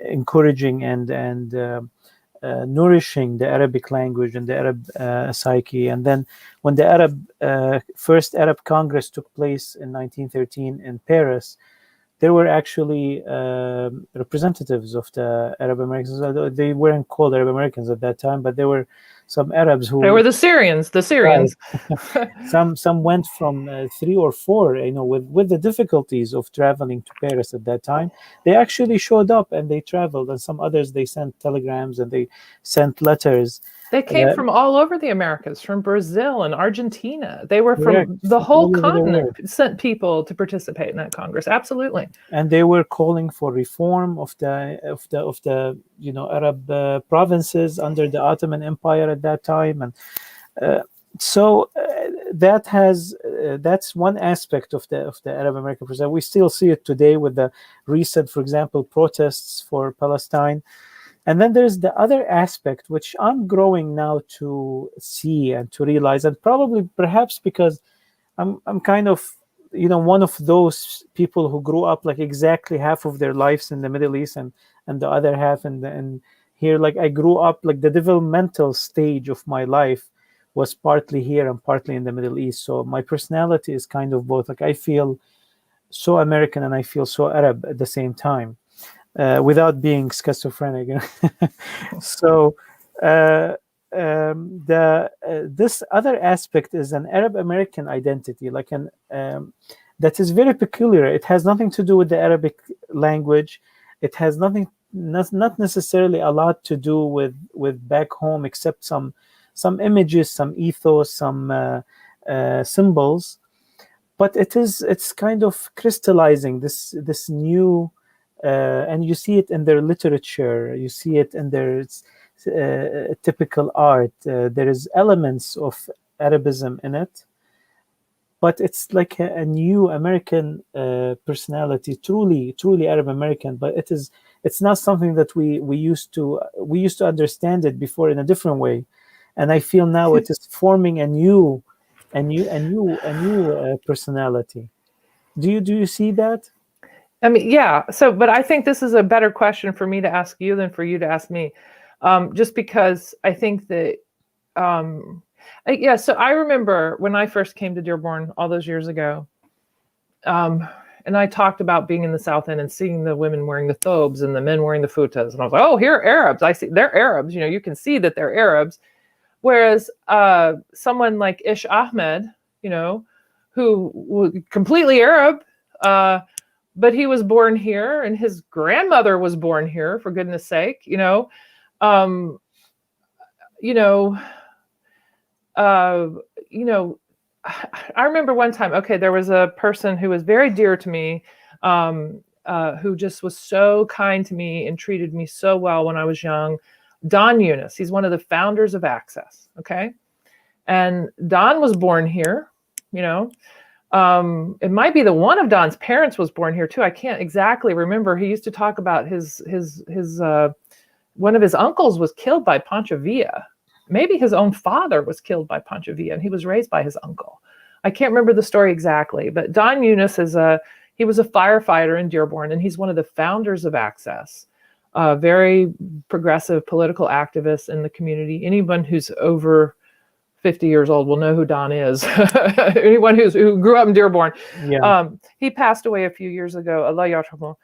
encouraging and nourishing the Arabic language and the Arab psyche. And then when the first Arab Congress took place in 1913 in Paris, there were actually representatives of the Arab Americans. They weren't called Arab Americans at that time, but there were some Arabs who... They were the Syrians. Right. Some went from 3 or 4, with the difficulties of traveling to Paris at that time. They actually showed up and they traveled, and some others, they sent telegrams and they sent letters. They came from all over the Americas, from Brazil and Argentina. They were from the whole continent, sent people to participate in that Congress. Absolutely. And they were calling for reform of the Arab provinces under the Ottoman Empire at that time. And so that's one aspect of the Arab American process. We still see it today with the recent, for example, protests for Palestine. And then there's the other aspect, which I'm growing now to see and to realize, and perhaps because I'm kind of, one of those people who grew up like exactly half of their lives in the Middle East and the other half and here. Like I grew up, like the developmental stage of my life was partly here and partly in the Middle East. So my personality is kind of both. Like I feel so American and I feel so Arab at the same time. Without being schizophrenic. So this other aspect is an Arab American identity, like that is very peculiar. It has nothing to do with the Arabic language. It has not necessarily a lot to do with back home, except some images, some ethos, some symbols. But it's kind of crystallizing this new. And you see it in their literature, you see it in their typical art. There is elements of Arabism in it, but it's like a new American personality, truly Arab American. But it's not something that we used to understand it before in a different way, and I feel now it is forming a new personality. Do you see that? I mean, yeah. So, but I think this is a better question for me to ask you than for you to ask me, just because I think that, So I remember when I first came to Dearborn all those years ago, and I talked about being in the South End and seeing the women wearing the thobes and the men wearing the futas, and I was like, "Oh, here are Arabs. I see they're Arabs. You can see that they're Arabs." Whereas someone like Ish Ahmed, who was completely Arab. But he was born here, and his grandmother was born here. For goodness' sake, I remember one time. Okay, there was a person who was very dear to me, who just was so kind to me and treated me so well when I was young. Don Eunice. He's one of the founders of Access. Okay, and Don was born here. It might be that one of Don's parents was born here too. I can't exactly remember. He used to talk about his one of his uncles was killed by Pancho Villa. Maybe his own father was killed by Pancho Villa, and he was raised by his uncle. I can't remember the story exactly, but Don Eunice he was a firefighter in Dearborn, and he's one of the founders of Access. Very progressive political activist in the community. Anyone who's over 50 years old will know who Don is. Anyone who grew up in Dearborn. Yeah. He passed away a few years ago. Allah yarhamu.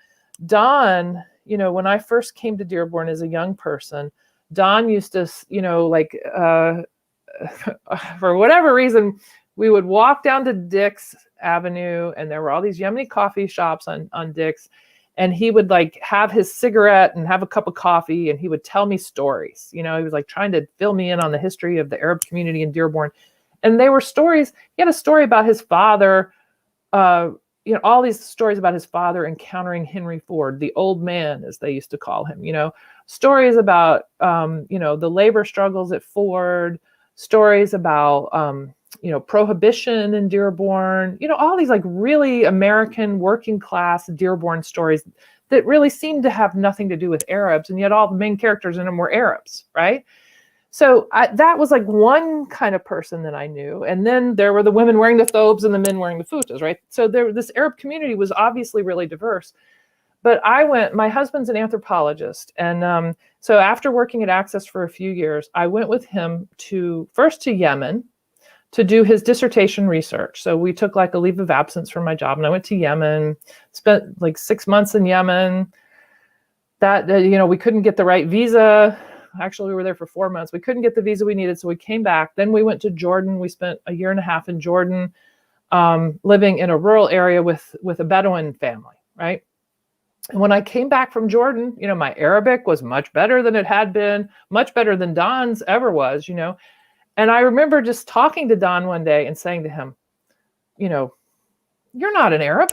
Don, when I first came to Dearborn as a young person, Don used to, for whatever reason, we would walk down to Dix Avenue, and there were all these Yemeni coffee shops on Dix. And he would have his cigarette and have a cup of coffee, and he would tell me stories. He was trying to fill me in on the history of the Arab community in Dearborn. And they were stories. He had a story about his father, all these stories about his father encountering Henry Ford, the old man, as they used to call him, stories about, the labor struggles at Ford, stories about, prohibition in Dearborn, all these really American working class Dearborn stories that really seemed to have nothing to do with Arabs. And yet all the main characters in them were Arabs, right? So that was one kind of person that I knew. And then there were the women wearing the thobes and the men wearing the futas, right? So this Arab community was obviously really diverse. But my husband's an anthropologist. And so after working at Access for a few years, I went with him first to Yemen, to do his dissertation research. So we took a leave of absence from my job, and I went to Yemen, spent 6 months in Yemen. That, we couldn't get the right visa. Actually, we were there for 4 months. We couldn't get the visa we needed, so we came back. Then we went to Jordan. We spent a year and a half in Jordan, living in a rural area with a Bedouin family, right? And when I came back from Jordan, my Arabic was much better than it had been, much better than Don's ever was, And I remember just talking to Don one day and saying to him, you're not an Arab.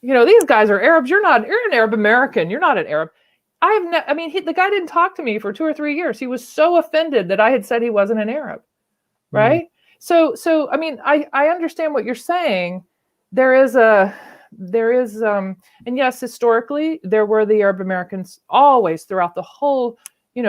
These guys are Arabs. You're an Arab American. You're not an Arab. The guy didn't talk to me for 2 or 3 years. He was so offended that I had said he wasn't an Arab. Right. So, I understand what you're saying. And yes, historically, there were the Arab Americans always throughout the whole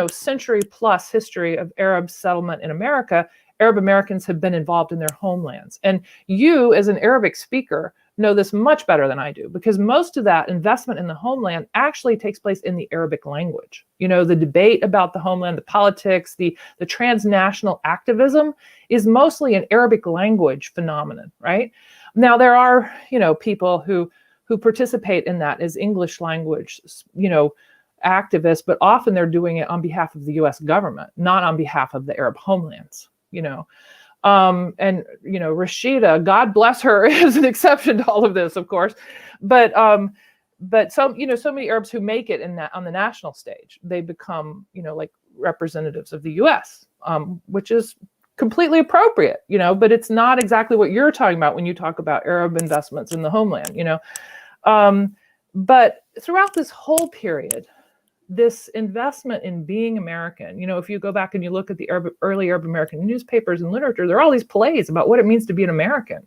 century plus history of Arab settlement in America. Arab Americans have been involved in their homelands. And you, as an Arabic speaker, know this much better than I do, because most of that investment in the homeland actually takes place in the Arabic language. The debate about the homeland, the politics, the transnational activism is mostly an Arabic language phenomenon, right? Now, there are, people who participate in that as English language, activists, but often they're doing it on behalf of the U.S. government, not on behalf of the Arab homelands, Rashida, God bless her, is an exception to all of this, of course, but so many Arabs who make it on the national stage, they become, representatives of the U.S., which is completely appropriate, but it's not exactly what you're talking about when you talk about Arab investments in the homeland, but throughout this whole period, this investment in being American, if you go back and you look at the early Arab American newspapers and literature, there are all these plays about what it means to be an American,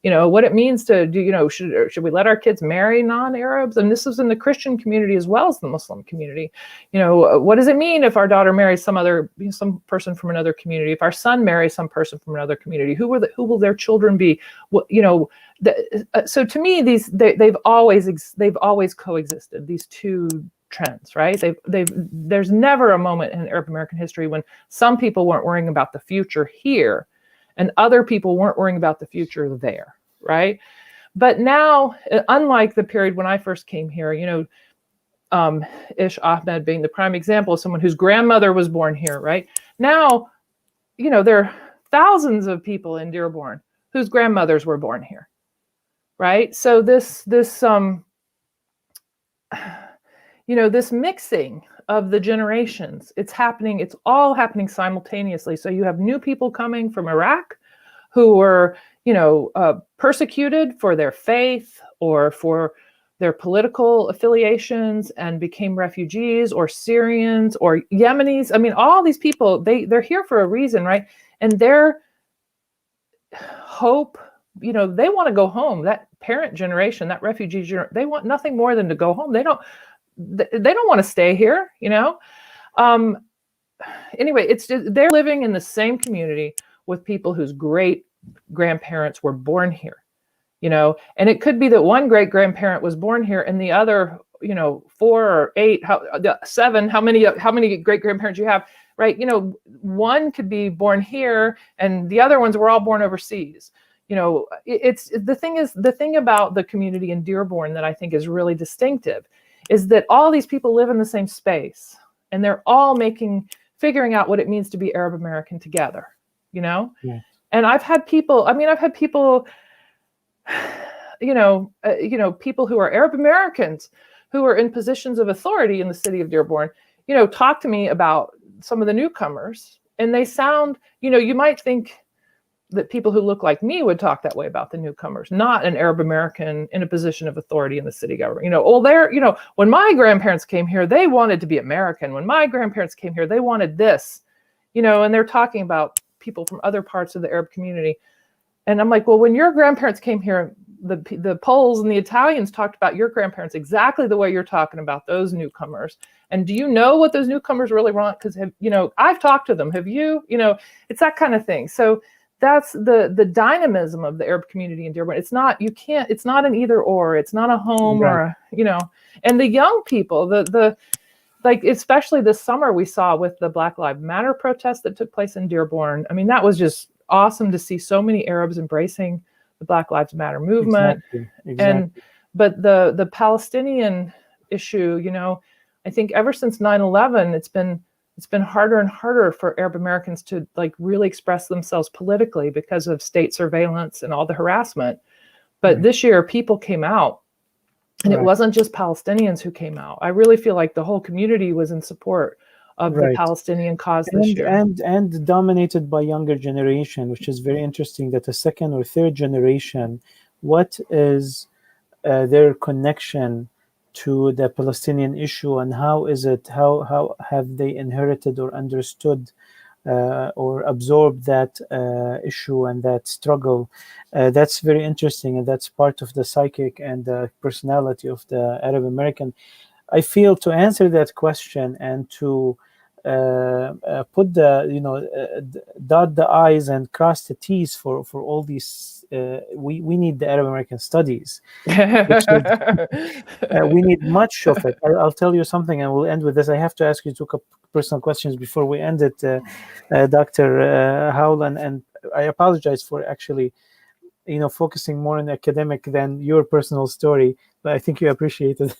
what it means to do, should we let our kids marry non-Arabs? And this is in the Christian community as well as the Muslim community. What does it mean if our daughter marries some person from another community? If our son marries some person from another community, who will their children be? So to me, they've always coexisted, these two trends, right? There's never a moment in Arab American history when some people weren't worrying about the future here and other people weren't worrying about the future there, right? But now, unlike the period when I first came here, Ish Ahmed being the prime example of someone whose grandmother was born here, right? Now, there are thousands of people in Dearborn whose grandmothers were born here, right? So this mixing of the generations, it's all happening simultaneously. So you have new people coming from Iraq who were, persecuted for their faith or for their political affiliations and became refugees, or Syrians or Yemenis. All these people, they're here for a reason, right? And their hope they want to go home. That parent generation, that refugee generation, they want nothing more than to go home. They don't want to stay here, Anyway, it's just, they're living in the same community with people whose great grandparents were born here, and it could be that one great grandparent was born here and the other, 4 or 8, 7, how many great grandparents you have, right? One could be born here and the other ones were all born overseas. It's the thing about the community in Dearborn that I think is really distinctive is that all these people live in the same space and they're all figuring out what it means to be Arab American together, Yeah. And I've had people, people who are Arab Americans who are in positions of authority in the city of Dearborn, talk to me about some of the newcomers, and they sound, you might think that people who look like me would talk that way about the newcomers, not an Arab American in a position of authority in the city government. When my grandparents came here, they wanted to be American. When my grandparents came here, they wanted this, and they're talking about people from other parts of the Arab community. And I'm like, well, when your grandparents came here, the Poles and the Italians talked about your grandparents exactly the way you're talking about those newcomers. And do you know what those newcomers really want? Because, I've talked to them. Have you? It's that kind of thing. So that's the dynamism of the Arab community in Dearborn. It's not an either or. It's not a home right. Or and the young people, like especially this summer we saw with the Black Lives Matter protest that took place in Dearborn. I mean, that was just awesome to see so many Arabs embracing the Black Lives Matter movement. Exactly. But the Palestinian issue, I think ever since 9/11, it's been harder and harder for Arab Americans to really express themselves politically because of state surveillance and all the harassment. But this year people came out, and it wasn't just Palestinians who came out. I really feel like the whole community was in support of the Palestinian cause this year. And dominated by younger generation, which is very interesting that the second or third generation, what is their connection to the Palestinian issue, and how have they inherited or understood or absorbed that issue and that struggle? That's very interesting, and that's part of the psychic and the personality of the Arab American. I feel to answer that question and to put dot the I's and cross the T's for all these, we need the Arab American studies. We need much of it. I'll tell you something, and we'll end with this. I have to ask you two personal questions before we end it, Dr. Howell, and I apologize for actually, focusing more on academic than your personal story, but I think you appreciate it.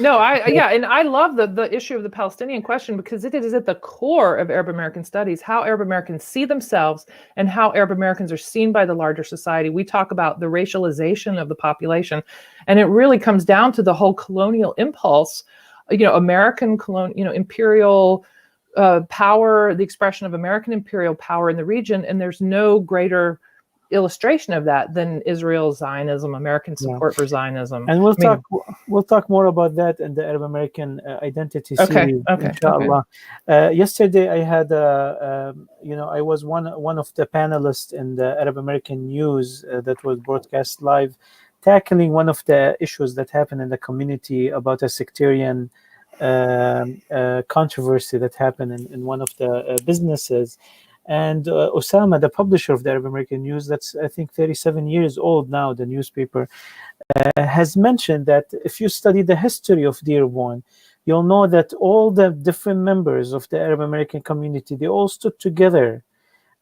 No, and I love the issue of the Palestinian question because it is at the core of Arab American studies, how Arab Americans see themselves and how Arab Americans are seen by the larger society. We talk about the racialization of the population, and it really comes down to the whole colonial impulse, American imperial power, the expression of American imperial power in the region, and there's no greater illustration of that than Israel Zionism, American support for Zionism. And we'll talk more about that in the Arab American identity series, inshallah. Yesterday I had I was one of the panelists in the Arab American news that was broadcast live, tackling one of the issues that happened in the community about a sectarian controversy that happened in one of the businesses. And Osama, the publisher of the Arab American News, that's I think 37 years old now, the newspaper, has mentioned that if you study the history of Dearborn, you'll know that all the different members of the Arab American community, they all stood together,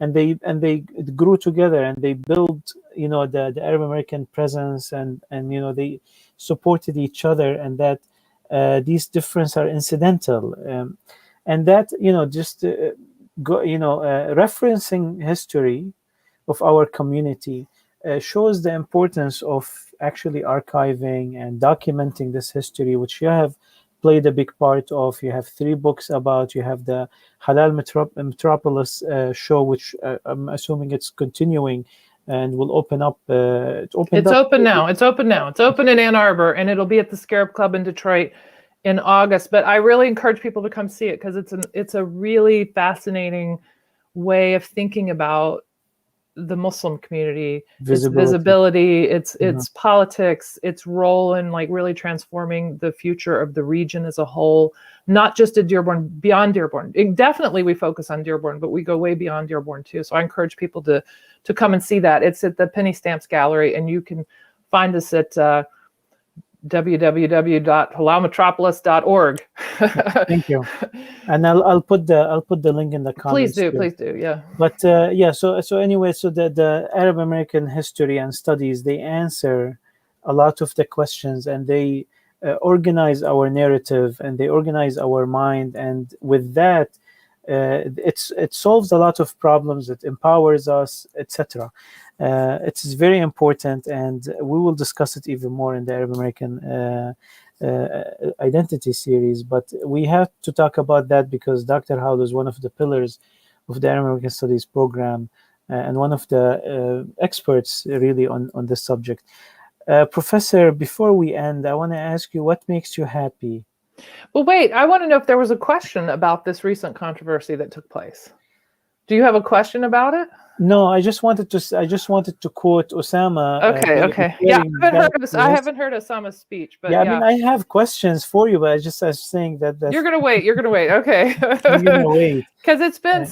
and they grew together, and they built, the Arab American presence, and they supported each other, and that these differences are incidental, and that just. Referencing history of our community shows the importance of actually archiving and documenting this history, which you have played a big part of. You have 3 books about. You have the Halal Metropolis show, which I'm assuming it's continuing and will open up. It's open now. It's open in Ann Arbor, and it'll be at the Scarab Club in Detroit in August, but I really encourage people to come see it because it's a really fascinating way of thinking about the Muslim community, its visibility, its politics, its role in like really transforming the future of the region as a whole, not just at Dearborn, beyond Dearborn. Definitely we focus on Dearborn, but we go way beyond Dearborn too. So I encourage people to come and see that. It's at the Penny Stamps Gallery, and you can find us at www.halalmetropolis.org. Thank you, and I'll put the link in the comments. Please do, yeah. But so anyway, so the Arab American history and studies, they answer a lot of the questions, and they organize our narrative, and they organize our mind, and with that, it solves a lot of problems. It empowers us, etc. It's very important, and we will discuss it even more in the Arab American identity series. But we have to talk about that because Dr. Howell is one of the pillars of the Arab American Studies program and one of the experts really on this subject. Professor, before we end, I want to ask you, what makes you happy? Well, wait, I want to know if there was a question about this recent controversy that took place. Do you have a question about it? No, I just wanted to quote Osama. Okay. Yeah, I haven't heard Osama's speech, but yeah, I mean, I have questions for you, but I was saying that you're gonna wait. Okay. You're gonna wait because it's been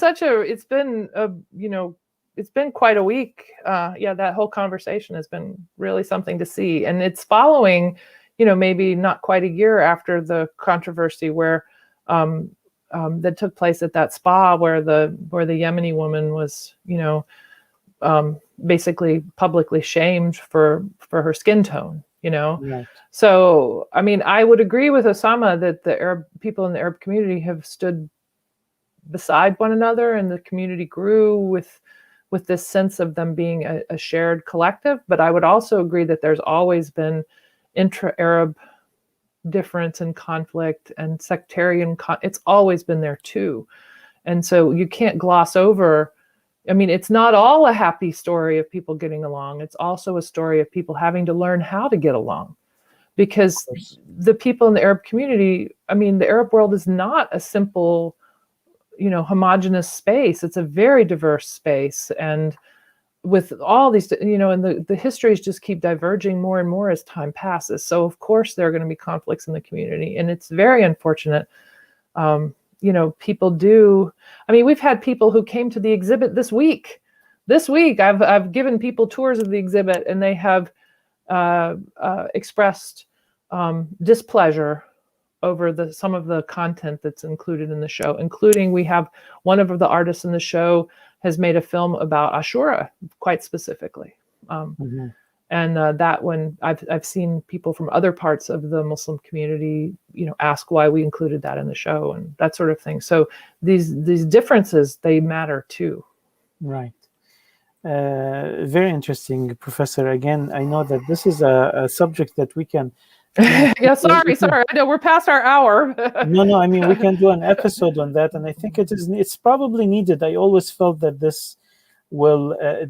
it's been quite a week. That whole conversation has been really something to see, and it's following, maybe not quite a year after the controversy where that took place at that spa where the Yemeni woman was, basically publicly shamed for her skin tone, Right. So, I mean, I would agree with Osama that the Arab people in the Arab community have stood beside one another, and the community grew with this sense of them being a shared collective. But I would also agree that there's always been intra-Arab difference and conflict and sectarian it's always been there too. And so you can't gloss over, I mean, it's not all a happy story of people getting along. It's also a story of people having to learn how to get along, because the people in the Arab community, I mean, the Arab world is not a simple, homogenous space. It's a very diverse space, and with all these, and the histories just keep diverging more and more as time passes. So of course there are going to be conflicts in the community, and it's very unfortunate. People do. I mean, we've had people who came to the exhibit this week. I've given people tours of the exhibit, and they have expressed displeasure over some of the content that's included in the show, including we have one of the artists in the show has made a film about Ashura, quite specifically. And that one, I've seen people from other parts of the Muslim community, ask why we included that in the show and that sort of thing. So these differences, they matter too. Right. Very interesting, Professor. Again, I know that this is a subject that we can. Yeah, sorry. I know we're past our hour. No. I mean, we can do an episode on that, and I think it's probably needed. I always felt that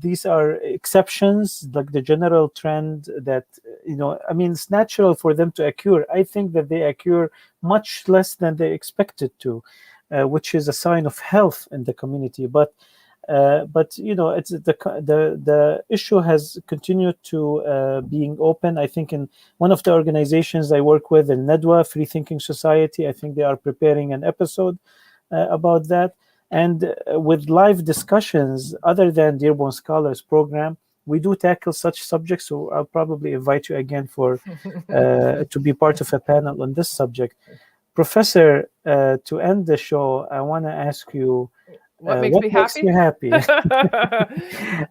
these are exceptions, like the general trend that I mean, it's natural for them to occur. I think that they occur much less than they expected to, which is a sign of health in the community. But it's the issue has continued to being open. I think in one of the organizations I work with, in Nedwa Free Thinking Society, I think they are preparing an episode about that. And with live discussions, other than Dearborn Scholars program, we do tackle such subjects. So I'll probably invite you again for to be part of a panel on this subject. Professor, to end the show, I want to ask you, what makes you happy?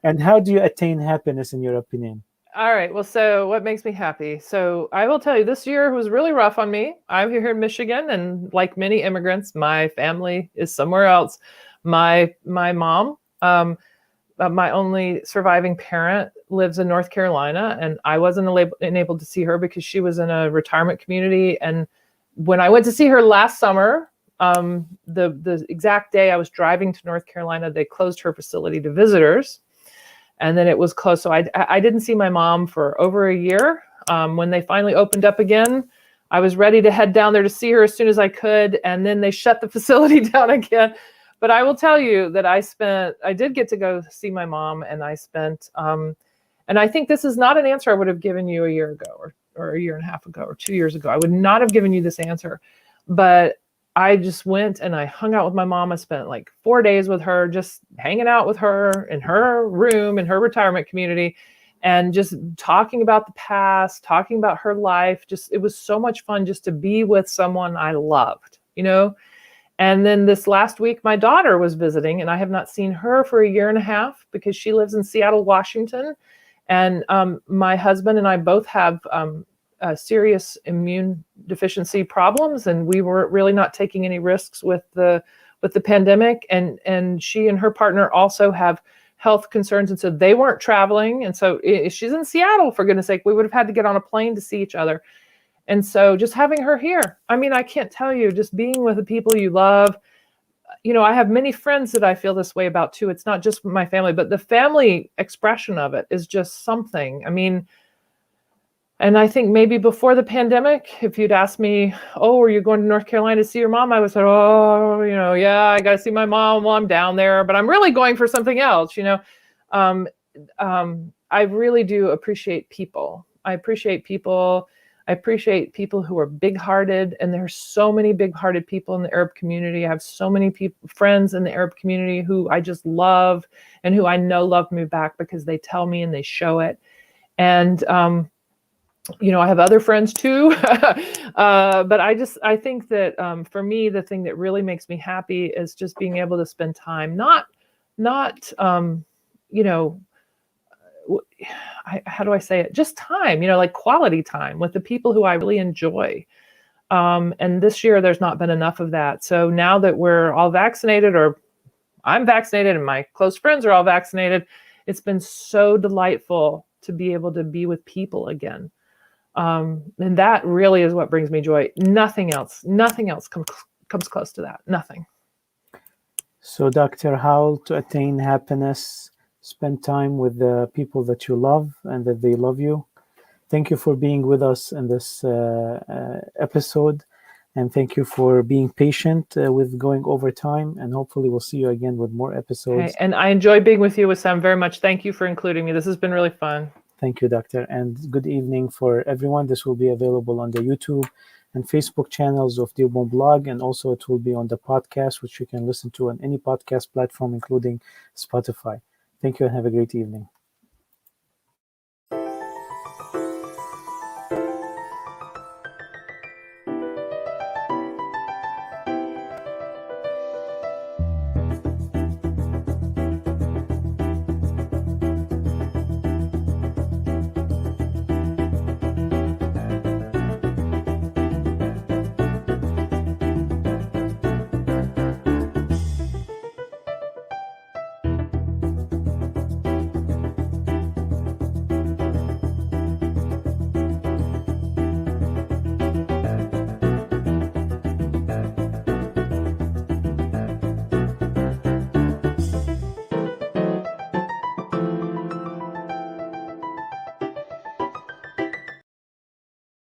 And how do you attain happiness, in your opinion? All right. Well, so what makes me happy? So I will tell you, this year was really rough on me. I'm here in Michigan, and like many immigrants, my family is somewhere else. My mom, my only surviving parent, lives in North Carolina, and I wasn't enabled to see her because she was in a retirement community. And when I went to see her last summer, the exact day I was driving to North Carolina, they closed her facility to visitors, and then it was closed. So I didn't see my mom for over a year. When they finally opened up again, I was ready to head down there to see her as soon as I could, and then they shut the facility down again. But I will tell you that I did get to go see my mom, and I spent, and I think this is not an answer I would have given you a year ago or a year and a half ago or 2 years ago. I would not have given you this answer, but I just went and I hung out with my mom. I spent like 4 days with her, just hanging out with her in her room, in her retirement community, and just talking about the past, talking about her life. Just, it was so much fun just to be with someone I loved, you know? And then this last week, my daughter was visiting, and I have not seen her for a year and a half because she lives in Seattle, Washington. And my husband and I both have serious immune deficiency problems, and we were really not taking any risks with the pandemic. And she and her partner also have health concerns, and so they weren't traveling. And so she's in Seattle, for goodness sake. We would have had to get on a plane to see each other. And so just having her here, I mean, I can't tell you, just being with the people you love. You know, I have many friends that I feel this way about too. It's not just my family, but the family expression of it is just something. I mean, and I think maybe before the pandemic, if you'd asked me, oh, are you going to North Carolina to see your mom? I would say, oh, you know, yeah, I got to see my mom while I'm down there, but I'm really going for something else, you know. I really do appreciate people. I appreciate people who are big-hearted, and there's so many big-hearted people in the Arab community. I have so many friends in the Arab community who I just love and who I know love me back because they tell me and they show it. And, you know, I have other friends too, but I think that for me, the thing that really makes me happy is just being able to spend time, not you know, how do I say it? Just time, you know, like quality time with the people who I really enjoy. And this year, there's not been enough of that. So now that we're all vaccinated, or I'm vaccinated and my close friends are all vaccinated, it's been so delightful to be able to be with people again. And that really is what brings me joy. Nothing else comes close to that. Nothing. So, Dr. Howell, to attain happiness, spend time with the people that you love and that they love you. Thank you for being with us in this episode. And thank you for being patient with going over time. And hopefully we'll see you again with more episodes. Okay. And I enjoy being with you, Wissam, very much. Thank you for including me. This has been really fun. Thank you, Doctor. And good evening for everyone. This will be available on the YouTube and Facebook channels of Dearborn Blog. And also it will be on the podcast, which you can listen to on any podcast platform, including Spotify. Thank you and have a great evening.